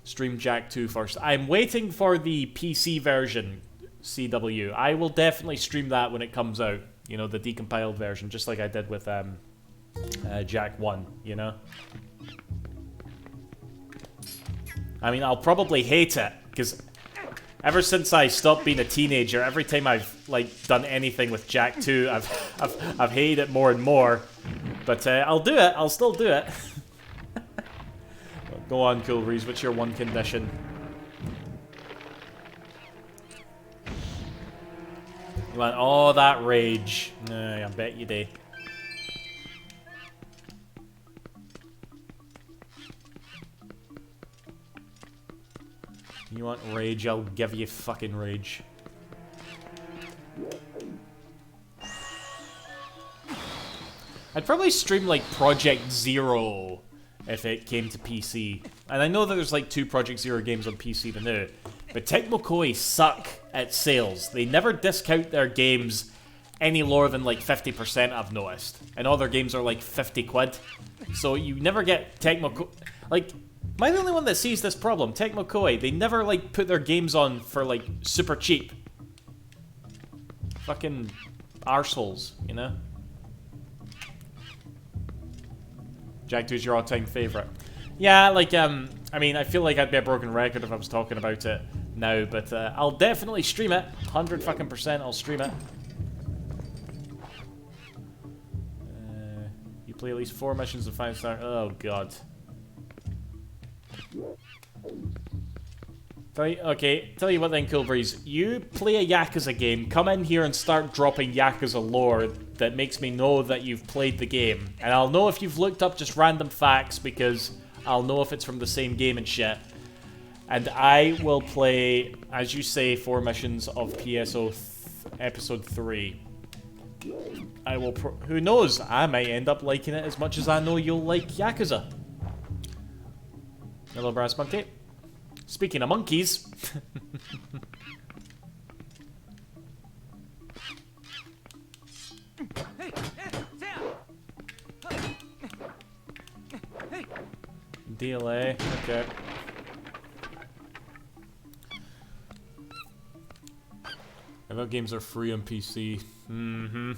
stream Jak 2 first. I'm waiting for the PC version, CW. I will definitely stream that when it comes out. You know, the decompiled version, just like I did with Jak 1, you know? I mean, I'll probably hate it, because ever since I stopped being a teenager, every time I've, like, done anything with Jak 2, I've hated it more and more. But I'll do it. I'll still do it. Go on, Cool Breeze. What's your one condition? You want all that rage. I bet you do. You want rage? I'll give you fucking rage. I'd probably stream, like, Project Zero if it came to PC. And I know that there's, like, 2 Project Zero games on PC to know. But Tecmo Koei suck at sales. They never discount their games any lower than, like, 50%, I've noticed. And all their games are, like, 50 quid. So you never get Tecmo Koei... Like, am I the only one that sees this problem? Tecmo Koei, they never, like, put their games on for, like, super cheap. Fucking arseholes, you know? Jak 2's your all-time favorite. Yeah, like, I mean, I feel like I'd be a broken record if I was talking about it now, but I'll definitely stream it. 100% I'll stream it. You play at least 4 missions of 5-star. Oh, God. Okay, tell you what then, Cool Breeze. You play a Yakuza game, come in here and start dropping Yakuza lore that makes me know that you've played the game. And I'll know if you've looked up just random facts, because I'll know if it's from the same game and shit. And I will play, as you say, 4 missions of PSO Episode 3. I will who knows, I might end up liking it as much as I know you'll like Yakuza. Hello, Brass Monkey. Speaking of monkeys... DLA, okay. I thought games are free on PC. Mm-hmm.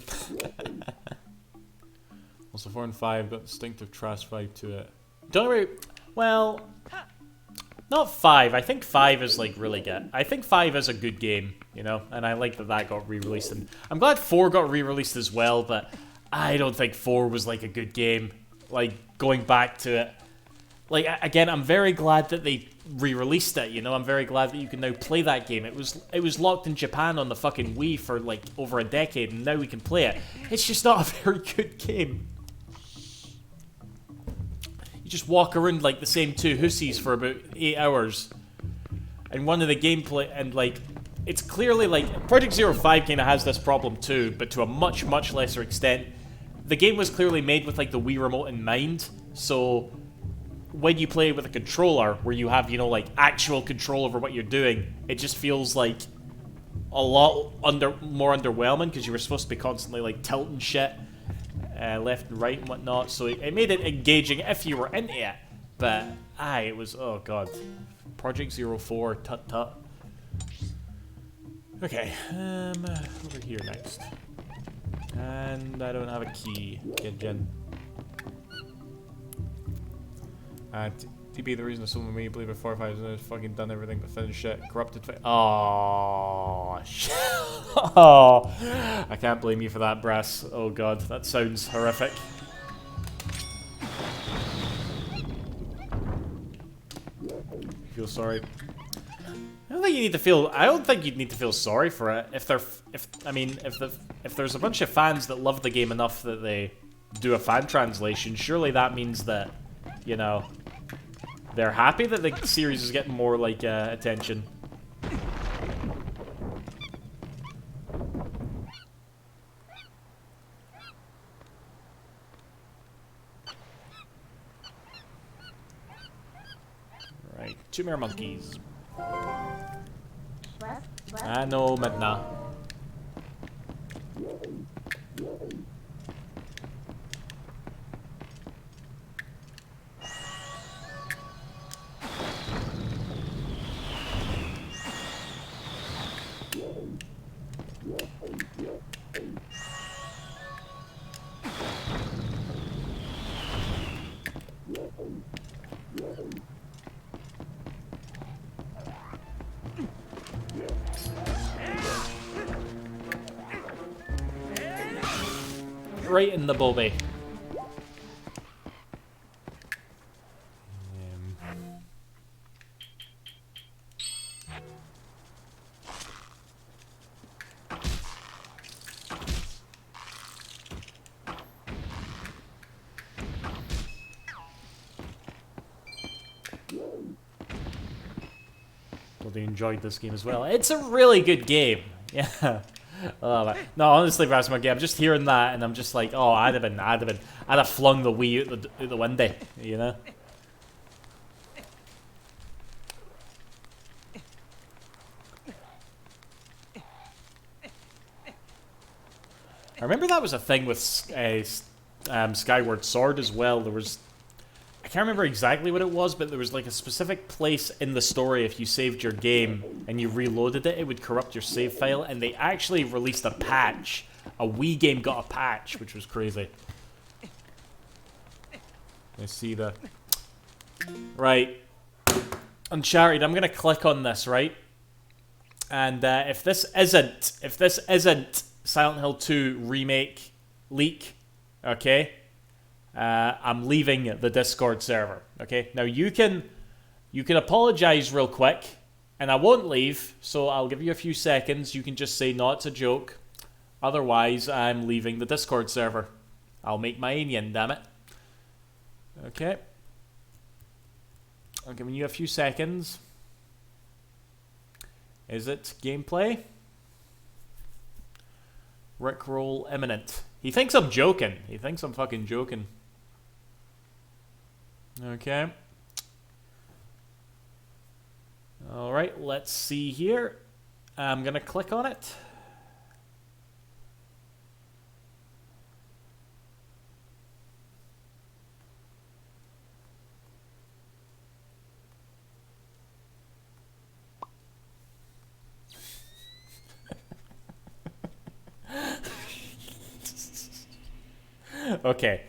Also 4 and 5 got distinctive trash vibe to it. Don't worry, well... Not 5. I think 5 is, like, really good. I think 5 is a good game, you know? And I like that that got re-released. And I'm glad 4 got re-released as well, but I don't think 4 was, like, a good game. Like, going back to it, like, again, I'm very glad that they re-released it, you know? I'm very glad that you can now play that game. It was locked in Japan on the fucking Wii for, like, over a decade, and now we can play it. It's just not a very good game. You just walk around like the same two hussies for about 8 hours. And one of the gameplay, and, like, it's clearly, like, Project Zero 5 kind of has this problem too, but to a much, much lesser extent. The game was clearly made with, like, the Wii Remote in mind, so when you play with a controller, where you have, you know, like, actual control over what you're doing, it just feels like a lot more underwhelming, because you were supposed to be constantly, like, tilting shit left and right and whatnot, so it made it engaging if you were into it, but, it was, oh god. Project Zero 4, tut-tut. Okay, over here next. And I don't have a key. Get Jen. TP, the reason someone made me believe it 4 or 5 has fucking done everything but finish it. Corrupted. Oh, shit. Oh, I can't blame you for that, Brass. Oh god, that sounds horrific. Feel sorry. I don't think you need to feel. I don't think you'd need to feel sorry for it. If there's a bunch of fans that love the game enough that they do a fan translation, surely that means that, you know, they're happy that the series is getting more, like, attention. Right, 2 more monkeys. I know, Midna. Right in the bobby. Well, they enjoyed this game as well. It's a really good game. Yeah. No, honestly, Rasmussen, I'm just hearing that, and I'm just like, oh, I'd have flung the Wii out the window, you know. I remember that was a thing with Skyward Sword as well. There was, I can't remember exactly what it was, but there was like a specific place in the story, if you saved your game and you reloaded it, it would corrupt your save file, and they actually released a patch. A Wii game got a patch, which was crazy. I see the... Right. Uncharted, I'm going to click on this, right? And if this isn't Silent Hill 2 remake leak, okay? I'm leaving the Discord server, okay? Now you can apologize real quick, and I won't leave, so I'll give you a few seconds. You can just say, no, it's a joke. Otherwise, I'm leaving the Discord server. I'll make my Indian, damn it. Okay. I'm giving you a few seconds. Is it gameplay? Rickroll imminent. He thinks I'm joking. He thinks I'm fucking joking. Okay. Alright, let's see here. I'm gonna click on it. Okay,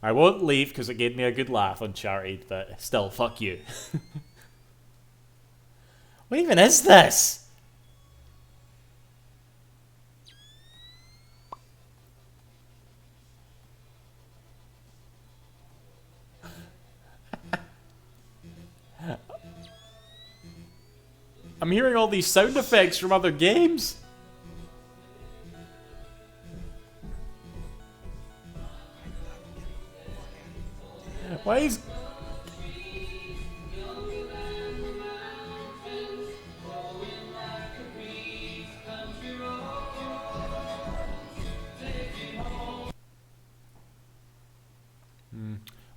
I won't leave because it gave me a good laugh on Uncharted, but still, fuck you. What even is this? I'm hearing all these sound effects from other games. Why is...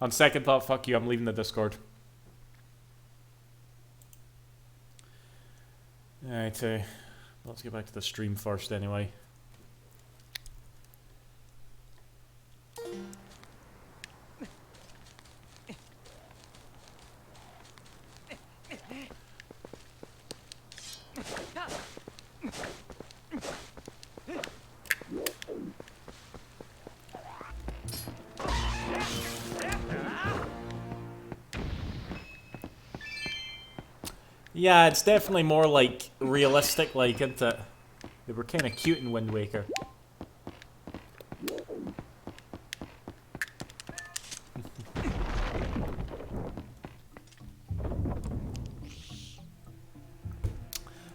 On second thought, fuck you, I'm leaving the Discord. Alright, let's get back to the stream first anyway. Yeah, it's definitely more like realistic, like, isn't it? They were kind of cute in Wind Waker.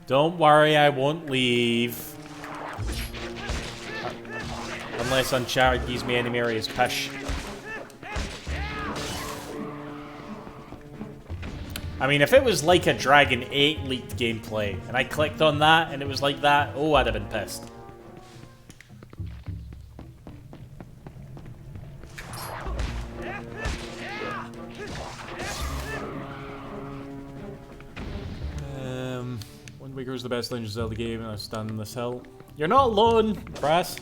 Don't worry, I won't leave. Unless Uncharted gives me enemy areas pish. I mean, if it was like a Dragon 8 leaked gameplay, and I clicked on that, and it was like that, oh, I'd have been pissed. Wind Waker is the best Legend of Zelda game, and I stand on this hill. You're not alone, Brass.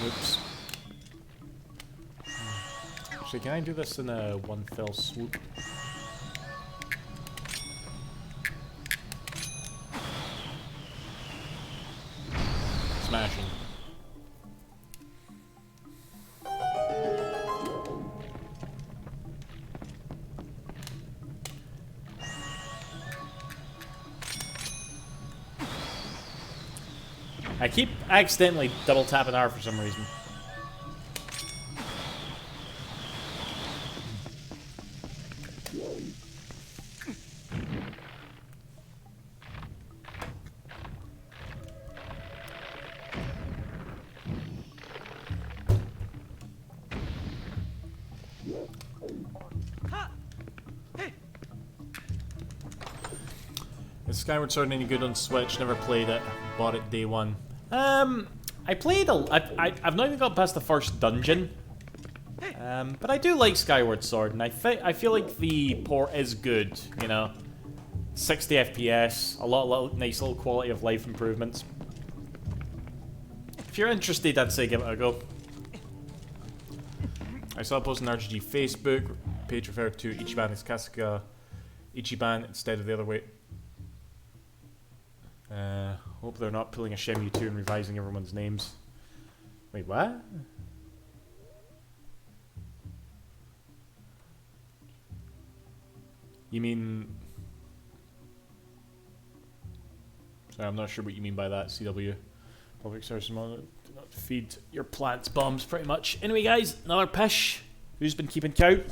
Oops. Actually, can I do this in a one fell swoop? Smashing. I keep accidentally double tapping R for some reason. Is Skyward Sword any good on Switch? Never played it. Bought it day one. I played I've not even got past the first dungeon. But I do like Skyward Sword, and I feel like the port is good, you know. 60 FPS, a lot of nice little quality of life improvements. If you're interested, I'd say give it a go. I saw a post on RGG Facebook. Page referred to Ichiban as Kasuga Ichiban instead of the other way. Hope they're not pulling a Shenmue 2 and revising everyone's names. Wait, what? You mean... Sorry, I'm not sure what you mean by that, CW. Public service model. Do not feed your plants bombs, pretty much. Anyway, guys, another pish. Who's been keeping count?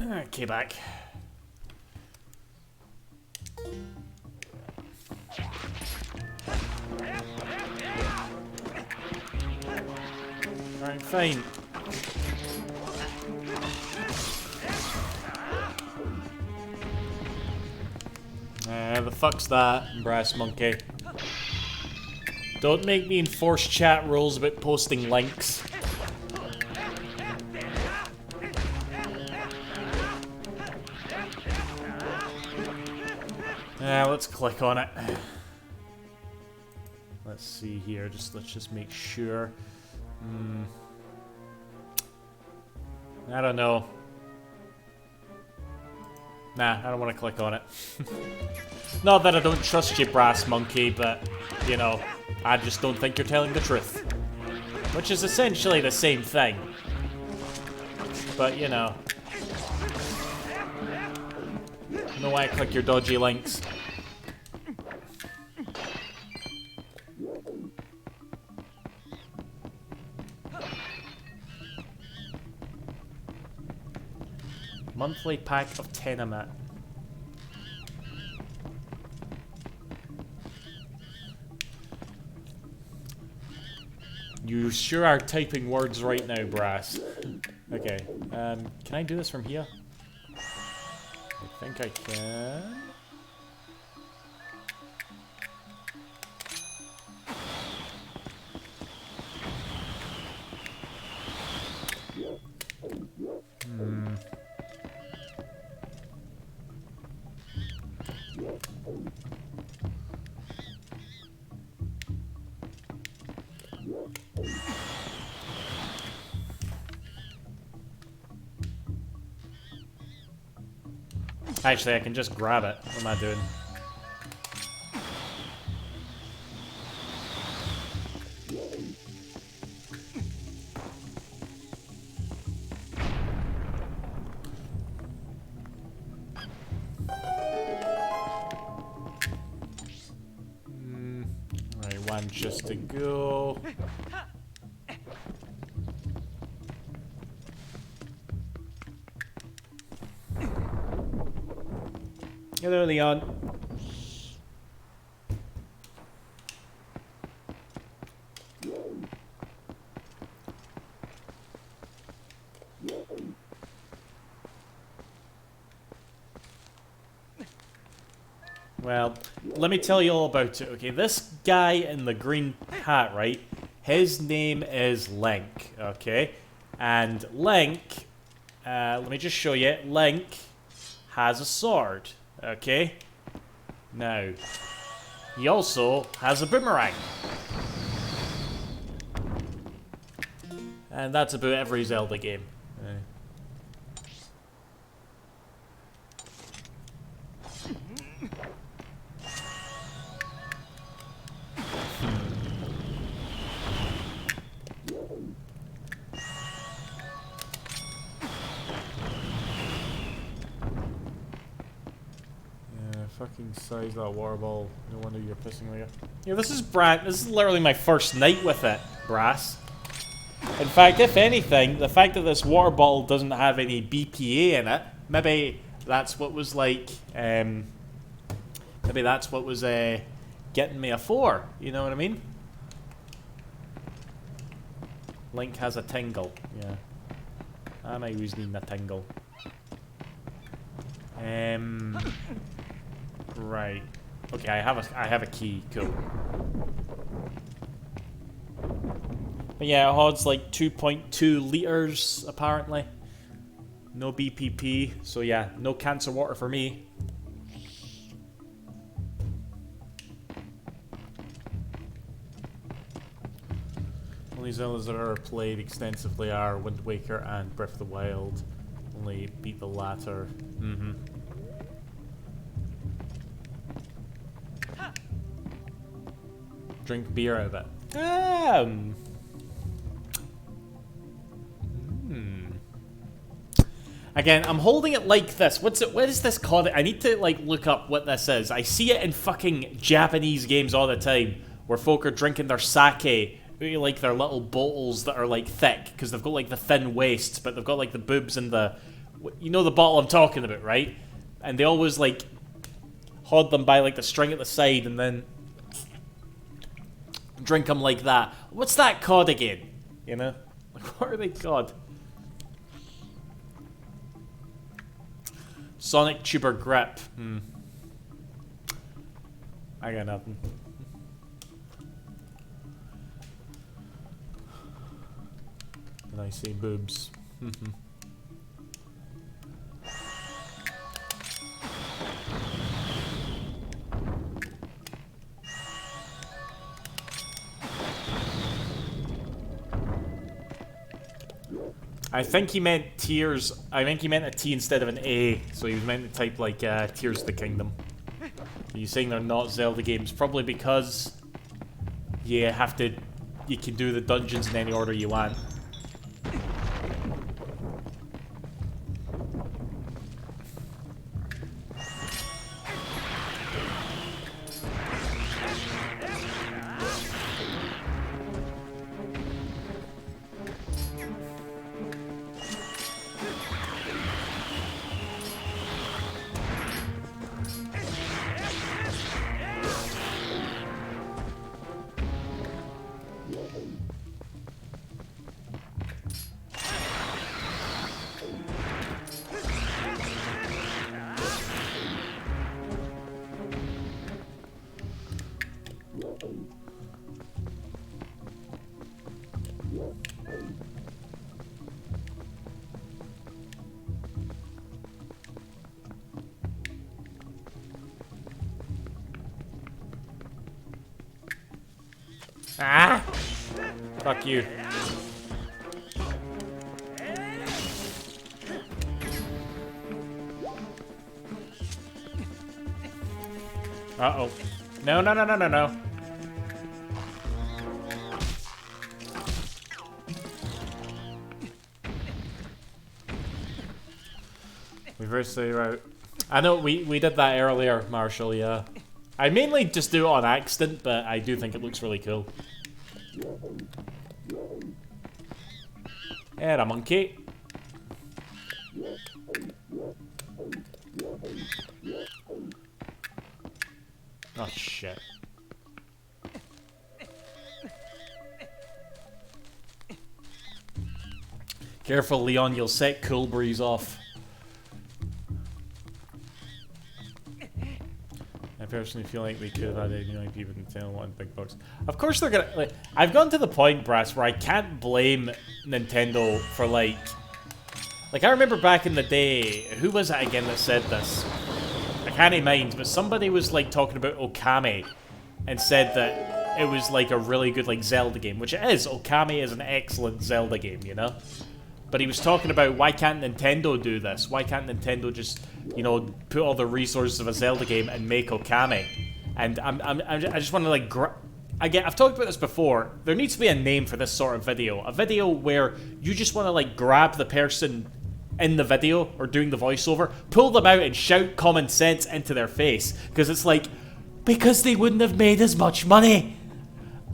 Okay, back. Alright, fine. The fuck's that, brass monkey? Don't make me enforce chat rules about posting links. Let's click on it. Let's see here. Let's just make sure. I don't know. Nah, I don't want to click on it. Not that I don't trust you, brass monkey, but, you know, I just don't think you're telling the truth. Which is essentially the same thing. But, you know. I don't know why I click your dodgy links. Monthly pack of Tenement. You sure are typing words right now, brass. Okay, can I do this from here? I think I can. Actually, I can just grab it. What am I doing? Right, one just to go. Hello, Leon. Well, let me tell you all about it, okay? This guy in the green hat, right? His name is Link, okay? And Link, let me just show you. Link has a sword. Okay. Now, he also has a boomerang. And that's about every Zelda game. Fucking size that water ball. No wonder you're pissing me off. Yeah, this is literally my first night with it, brass. In fact, if anything, the fact that this water bottle doesn't have any BPA in it, maybe that's what was like, maybe that's what was getting me a 4. You know what I mean? Link has a tingle. Yeah. And I always need a tingle. Right. Okay, I have a key. Cool. But yeah, it holds like 2.2 liters apparently. No BPP, so yeah, no cancer water for me. Only Zeldas that are played extensively are Wind Waker and Breath of the Wild. Only beat the latter. Drink beer out of it. Again, I'm holding it like this. What is this called? I need to like look up what this is. I see it in fucking Japanese games all the time, where folk are drinking their sake, like their little bottles that are like thick, because they've got like the thin waists, but they've got like the boobs and the You know the bottle I'm talking about, right? And they always, like, hold them by, like, the string at the side and then drink them like that. What's that called again? You know? Like, what are they called? Sonic Tuber Grip. I got nothing. And I see boobs. I think he meant tears. I think he meant a T instead of an A, so he was meant to type like Tears of the Kingdom. Are you saying they're not Zelda games? Probably because you can do the dungeons in any order you want. Ah! Fuck you. Uh-oh. No, no, no, no, no, no. Reverse route. I know we did that earlier, Marshall, yeah. I mainly just do it on accident, but I do think it looks really cool. Yeah, a monkey. Oh, shit. Careful, Leon, you'll set Cool Breeze off. I personally feel like we could have had any young people in town wanting big bucks. Of course they're gonna... Like, I've gone to the point, Brass, where I can't blame Nintendo for, like... Like, I remember back in the day... Who was it again that said this? I can't mind, but somebody was, like, talking about Okami and said that it was, like, a really good, like, Zelda game, which it is. Okami is an excellent Zelda game, you know? But he was talking about, why can't Nintendo do this? Why can't Nintendo just, you know, put all the resources of a Zelda game and make Okami? And I just want to, like, again, I've talked about this before. There needs to be a name for this sort of video. A video where you just want to, like, grab the person in the video or doing the voiceover, pull them out and shout common sense into their face. Because it's like, because they wouldn't have made as much money.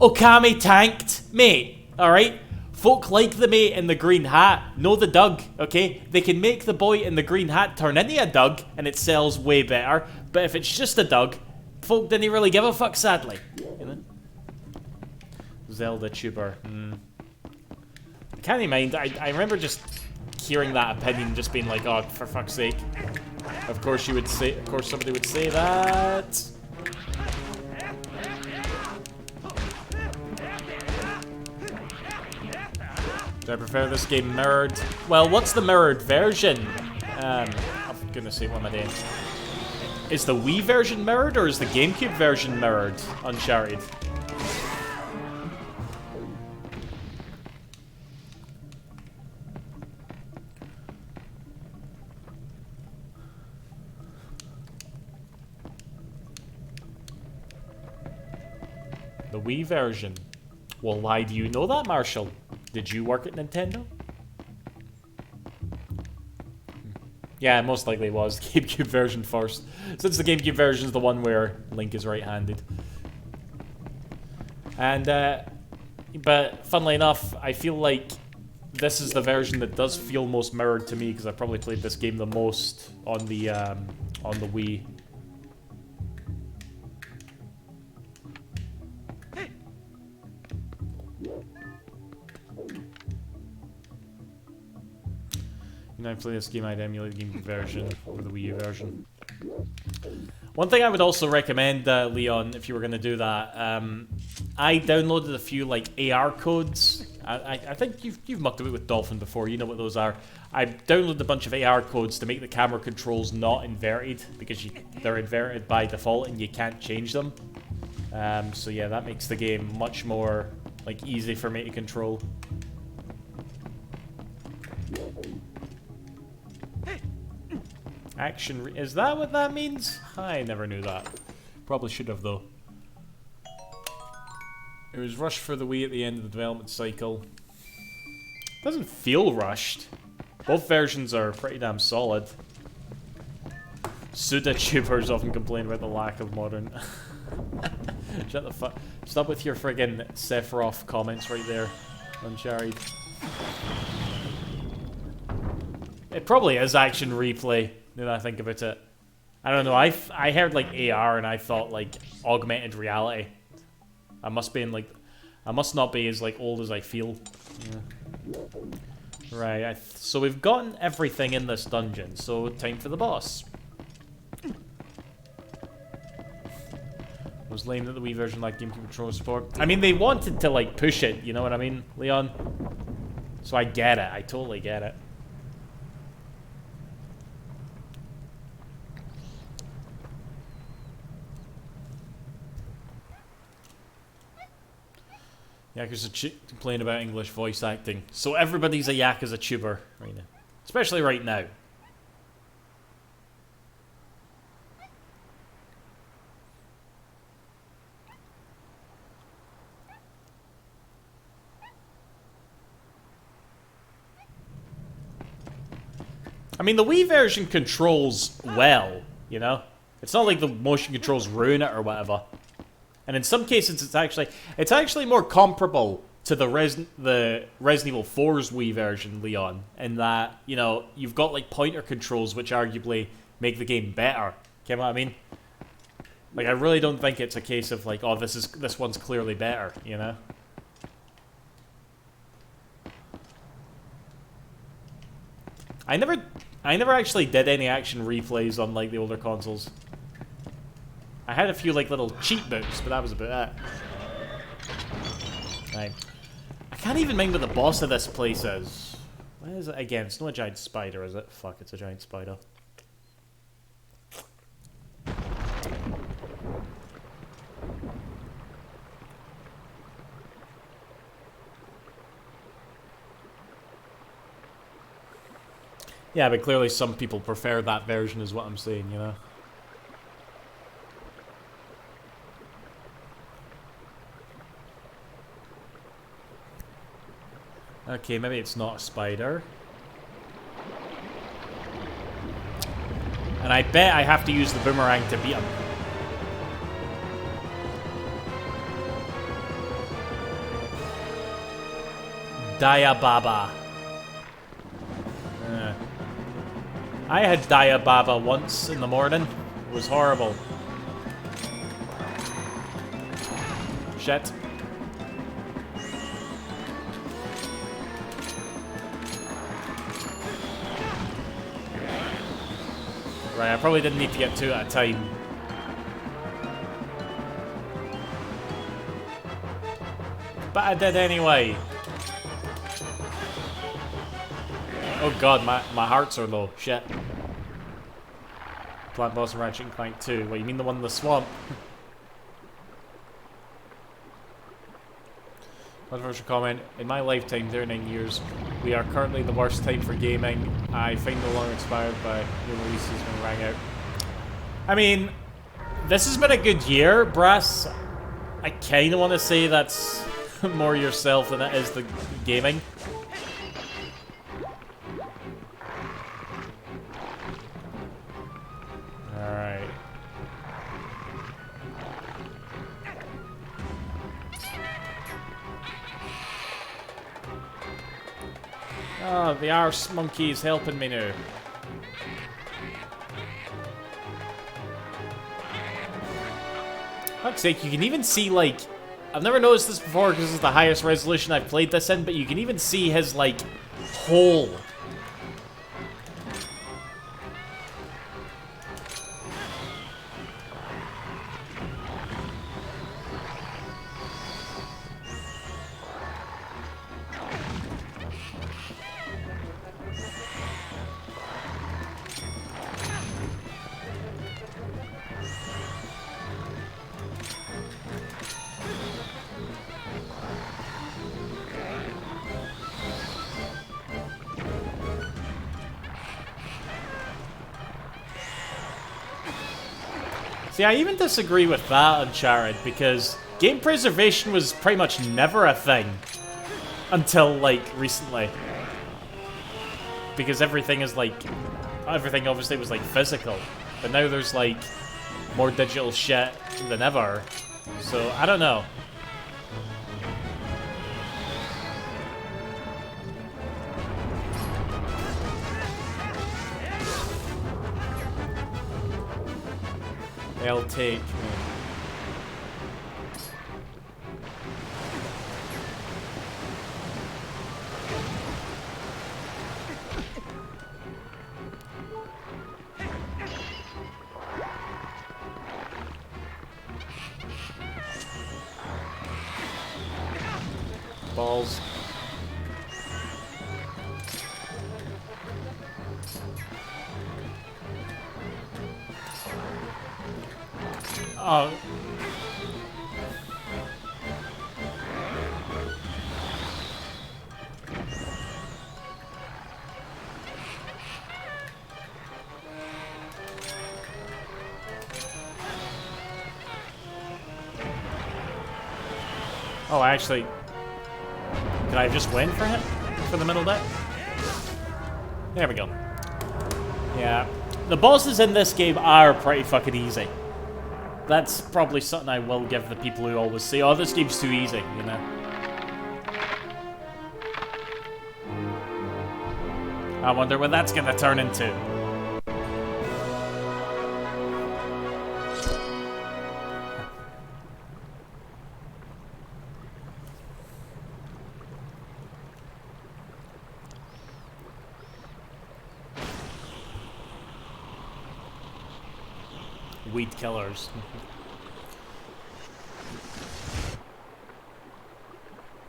Okami tanked, mate. Alright? Folk like the mate in the green hat, know the Doug, okay? They can make the boy in the green hat turn into a Doug, and it sells way better. But if it's just a Doug, folk didn't really give a fuck, sadly. You know? Zelda tuber. I can't mind. I remember just hearing that opinion, just being like, oh, for fuck's sake. Of course you would say. Of course somebody would say that. Do I prefer this game mirrored? Well, what's the mirrored version? Oh, for goodness sake, what am I doing? Is the Wii version mirrored, or is the GameCube version mirrored? Uncharted. The Wii version. Well, why do you know that, Marshall? Did you work at Nintendo? Yeah, it most likely was the GameCube version first. Since the GameCube version is the one where Link is right-handed. And, but funnily enough, I feel like this is the version that does feel most mirrored to me because I probably played this game the most on the Wii. When I play this game, I'd emulate the game version over the Wii U version. One thing I would also recommend, Leon, if you were going to do that, I downloaded a few like AR codes. I think you've mucked about with Dolphin before. You know what those are. I downloaded a bunch of AR codes to make the camera controls not inverted because they're inverted by default and you can't change them. So yeah, that makes the game much more like easy for me to control. Action, is that what that means? I never knew that. Probably should have though. It was rushed for the Wii at the end of the development cycle. Doesn't feel rushed. Both versions are pretty damn solid. Suda tubers often complain about the lack of modern. Shut the fuck. Stop with your friggin' Sephiroth comments right there, Uncharted. It probably is action replay. Now that I think about it, I don't know. I heard like AR and I thought like augmented reality. I must be in like, I must not be as like old as I feel. Yeah. Right. So we've gotten everything in this dungeon. So time for the boss. It was lame that the Wii version lacked GameCube controller support. I mean, they wanted to like push it. You know what I mean, Leon? So I get it. I totally get it. Yakuza complain about English voice acting. So everybody's a Yakuza tuber right now. Especially right now. I mean, the Wii version controls well, you know? It's not like the motion controls ruin it or whatever. And in some cases, it's actually more comparable to the Resident Evil 4's Wii version, Leon, in that, you know, you've got like pointer controls which arguably make the game better. You know what I mean? Like, I really don't think it's a case of like, oh, this one's clearly better, you know? I never actually did any action replays on like the older consoles. I had a few like little cheat books, but that was about it. Right. I can't even mind what the boss of this place is. What is it again? It's not a giant spider, is it? Fuck, it's a giant spider. Yeah, but clearly some people prefer that version is what I'm saying, you know? Okay, maybe it's not a spider. And I bet I have to use the boomerang to beat him. Diababa. I had Diababa once in the morning. It was horrible. Shit. Right, I probably didn't need to get two at a time. But I did anyway. Oh god, my hearts are low. Shit. Plant boss and Ratchet and Clank 2. What, you mean the one in the swamp? Controversial comment. In my lifetime, 39 years, we are currently the worst time for gaming. I find no longer inspired by new releases when rang out. I mean, this has been a good year, Brass. I kind of want to say that's more yourself than it is the gaming. Alright. Oh, the arse monkey is helping me now. Fuck's sake, you can even see, like... I've never noticed this before because this is the highest resolution I've played this in, but you can even see his, like, hole. See, I even disagree with that, Uncharted, because game preservation was pretty much never a thing until, like, recently. Because everything is, like, everything obviously was, like, physical. But now there's, like, more digital shit than ever. So, I don't know. They'll take me. Balls. Oh. Oh, actually, can I just win for him? For the middle deck? There we go. Yeah. The bosses in this game are pretty fucking easy. That's probably something I will give the people who always say, oh, this game's too easy, you know? I wonder what that's gonna turn into. Weed killers.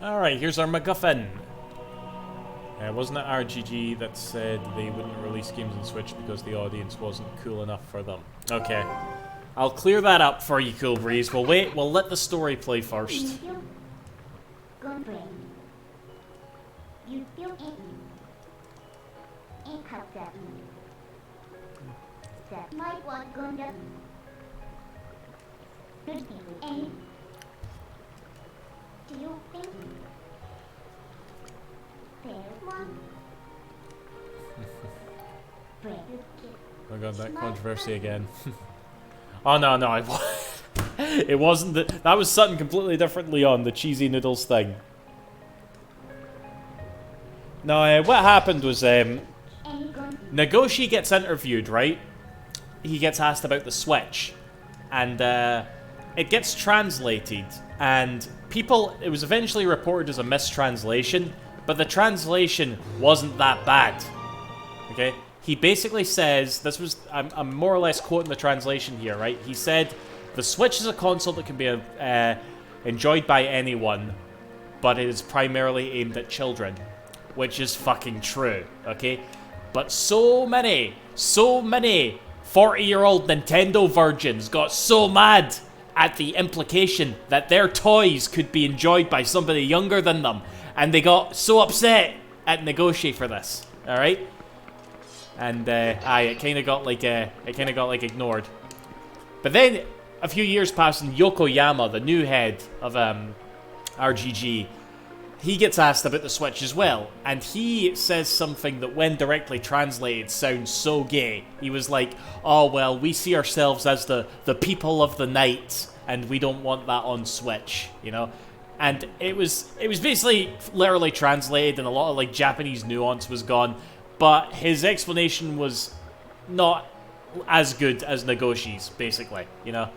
Alright, here's our MacGuffin. Wasn't it RGG that said they wouldn't release games on Switch because the audience wasn't cool enough for them? Okay. I'll clear that up for you, Cool Breeze. We'll wait, we'll let the story play first. Oh god, that controversy again. Oh no, it wasn't that was something completely different, Leon, the cheesy noodles thing. No, what happened was, Nagoshi gets interviewed, right? He gets asked about the Switch, and it gets translated, and it was eventually reported as a mistranslation, but the translation wasn't that bad, okay? He basically says, I'm more or less quoting the translation here, right? He said, the Switch is a console that can be enjoyed by anyone, but it is primarily aimed at children, which is fucking true, okay? But so many 40-year-old Nintendo virgins got so mad at the implication that their toys could be enjoyed by somebody younger than them, and they got so upset at Nagoshi for this, alright? And it kind of got like ignored. But then a few years passed, and Yokoyama, the new head of RGG, he gets asked about the Switch as well, and he says something that, when directly translated, sounds so gay. He was like, "Oh well, we see ourselves as the people of the night, and we don't want that on Switch," you know. And it was basically literally translated, and a lot of like Japanese nuance was gone, but his explanation was not as good as Nagoshi's, basically, you know?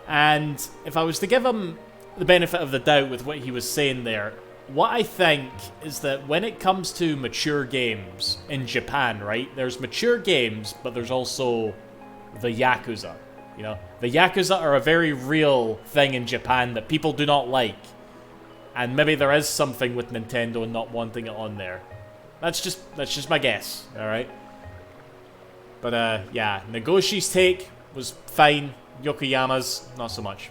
And if I was to give him the benefit of the doubt with what he was saying there, what I think is that when it comes to mature games in Japan, right, there's mature games, but there's also the Yakuza, you know? The Yakuza are a very real thing in Japan that people do not like. And maybe there is something with Nintendo not wanting it on there. That's just my guess, alright? But, yeah, Nagoshi's take was fine. Yokoyama's, not so much.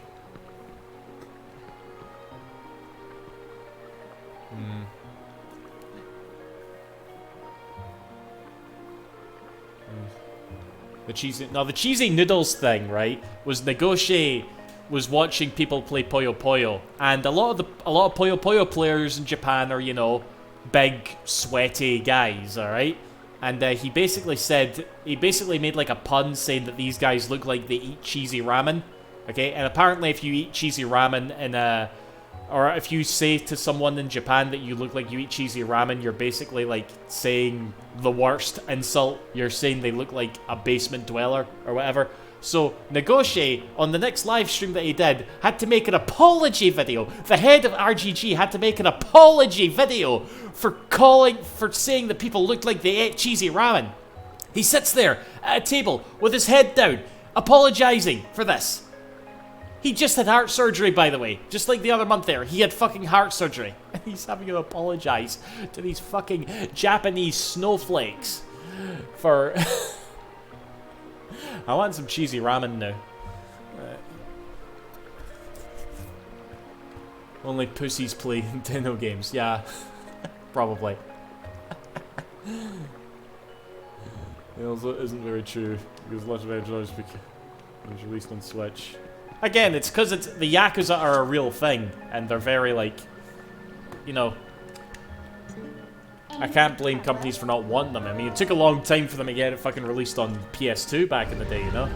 The cheesy noodles thing, right, was Nagoshi was watching people play Puyo Puyo, and a lot of Puyo Puyo players in Japan are, you know, big, sweaty guys, alright? And he basically made like a pun saying that these guys look like they eat cheesy ramen, okay? And apparently if you eat cheesy ramen or if you say to someone in Japan that you look like you eat cheesy ramen, you're basically like saying the worst insult. You're saying they look like a basement dweller or whatever. So Nagoshi, on the next live stream that he did, had to make an apology video. The head of RGG had to make an apology video for saying that people looked like they ate cheesy ramen. He sits there at a table with his head down, apologizing for this. He just had heart surgery, by the way. Just like the other month there. He had fucking heart surgery. And he's having to apologize to these fucking Japanese snowflakes for... I want some cheesy ramen now. Only pussies play Nintendo games. Yeah, probably. It also isn't very true, because Legend of Zelda was released on Switch. Again, it's because the Yakuza are a real thing, and they're very, like, you know... I can't blame companies for not wanting them. I mean, it took a long time for them to get it fucking released on PS2 back in the day, you know?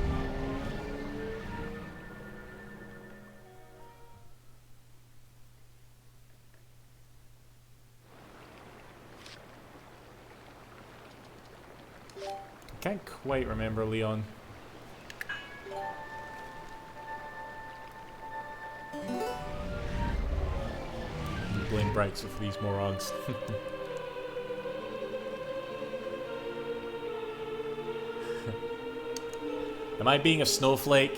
I can't quite remember, Leon. Blame Brexit for these morons. Am I being a snowflake?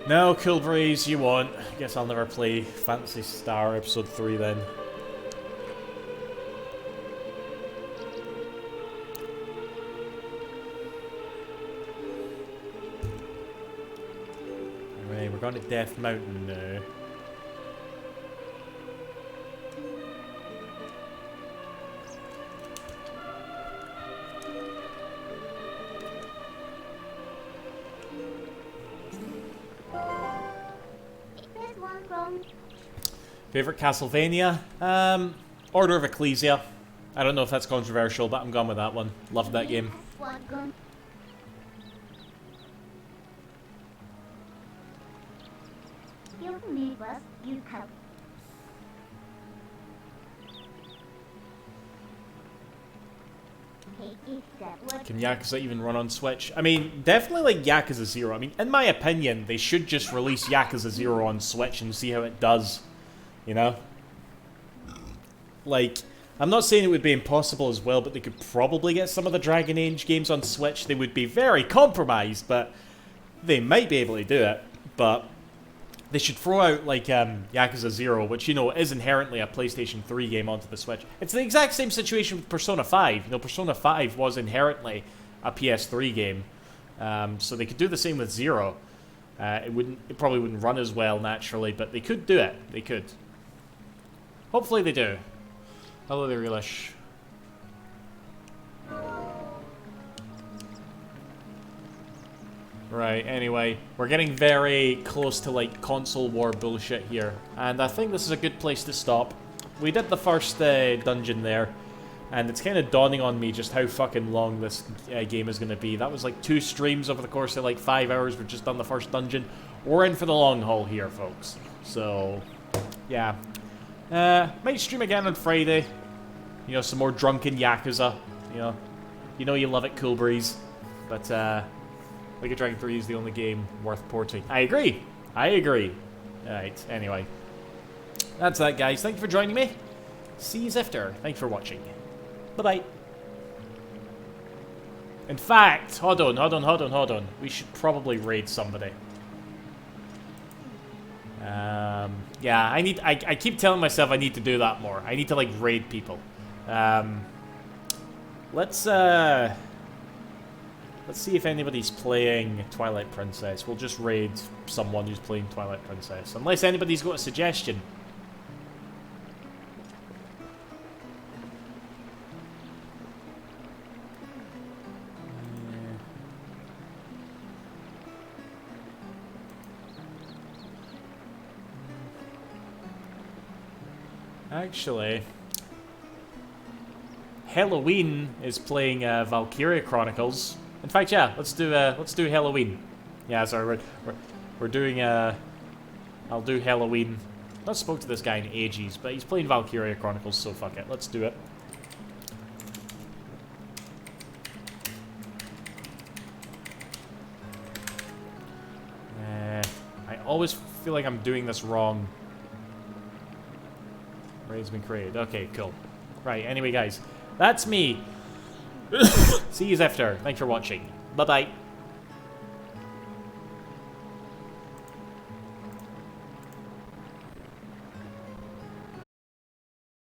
No, Cool Breeze, you won't. I guess I'll never play Phantasy Star Episode 3 then. Right, we're going to Death Mountain now. Favorite Castlevania? Order of Ecclesia. I don't know if that's controversial, but I'm gone with that one. Loved that game. Can Yakuza even run on Switch? I mean, definitely like Yakuza 0. I mean, in my opinion, they should just release Yakuza 0 on Switch and see how it does. You know? Like, I'm not saying it would be impossible as well, but they could probably get some of the Dragon Age games on Switch. They would be very compromised, but they might be able to do it. But they should throw out, like, Yakuza 0, which, you know, is inherently a PlayStation 3 game onto the Switch. It's the exact same situation with Persona 5. You know, Persona 5 was inherently a PS3 game. So they could do the same with 0. It probably wouldn't run as well, naturally, but they could do it. They could. Hopefully they do. Hello there, Relish. Right, anyway, we're getting very close to, like, console war bullshit here. And I think this is a good place to stop. we did the first dungeon there, and it's kind of dawning on me just how fucking long this game is going to be. That was like 2 streams over the course of like 5 hours. We've just done the first dungeon. We're in for the long haul here, folks. So, yeah. Might stream again on Friday. You know, some more drunken Yakuza. You know you love it, Cool Breeze. But, Like a Dragon 3 is the only game worth porting. I agree. Alright, anyway. That's that, guys. Thank you for joining me. See you after. Thanks for watching. Bye-bye. In fact, hold on. We should probably raid somebody. Yeah, I keep telling myself I need to do that more. I need to, like, raid people. Let's see if anybody's playing Twilight Princess. We'll just raid someone who's playing Twilight Princess. Unless anybody's got a suggestion. Actually, Halloween is playing Valkyria Chronicles. In fact, yeah, let's do Halloween. Yeah, sorry, we're doing I'll do Halloween. Not spoke to this guy in ages, but he's playing Valkyria Chronicles, so fuck it, let's do it. I always feel like I'm doing this wrong. Raid's been created. Okay, cool. Right, anyway, guys, that's me. See you after. Thanks for watching. Bye-bye.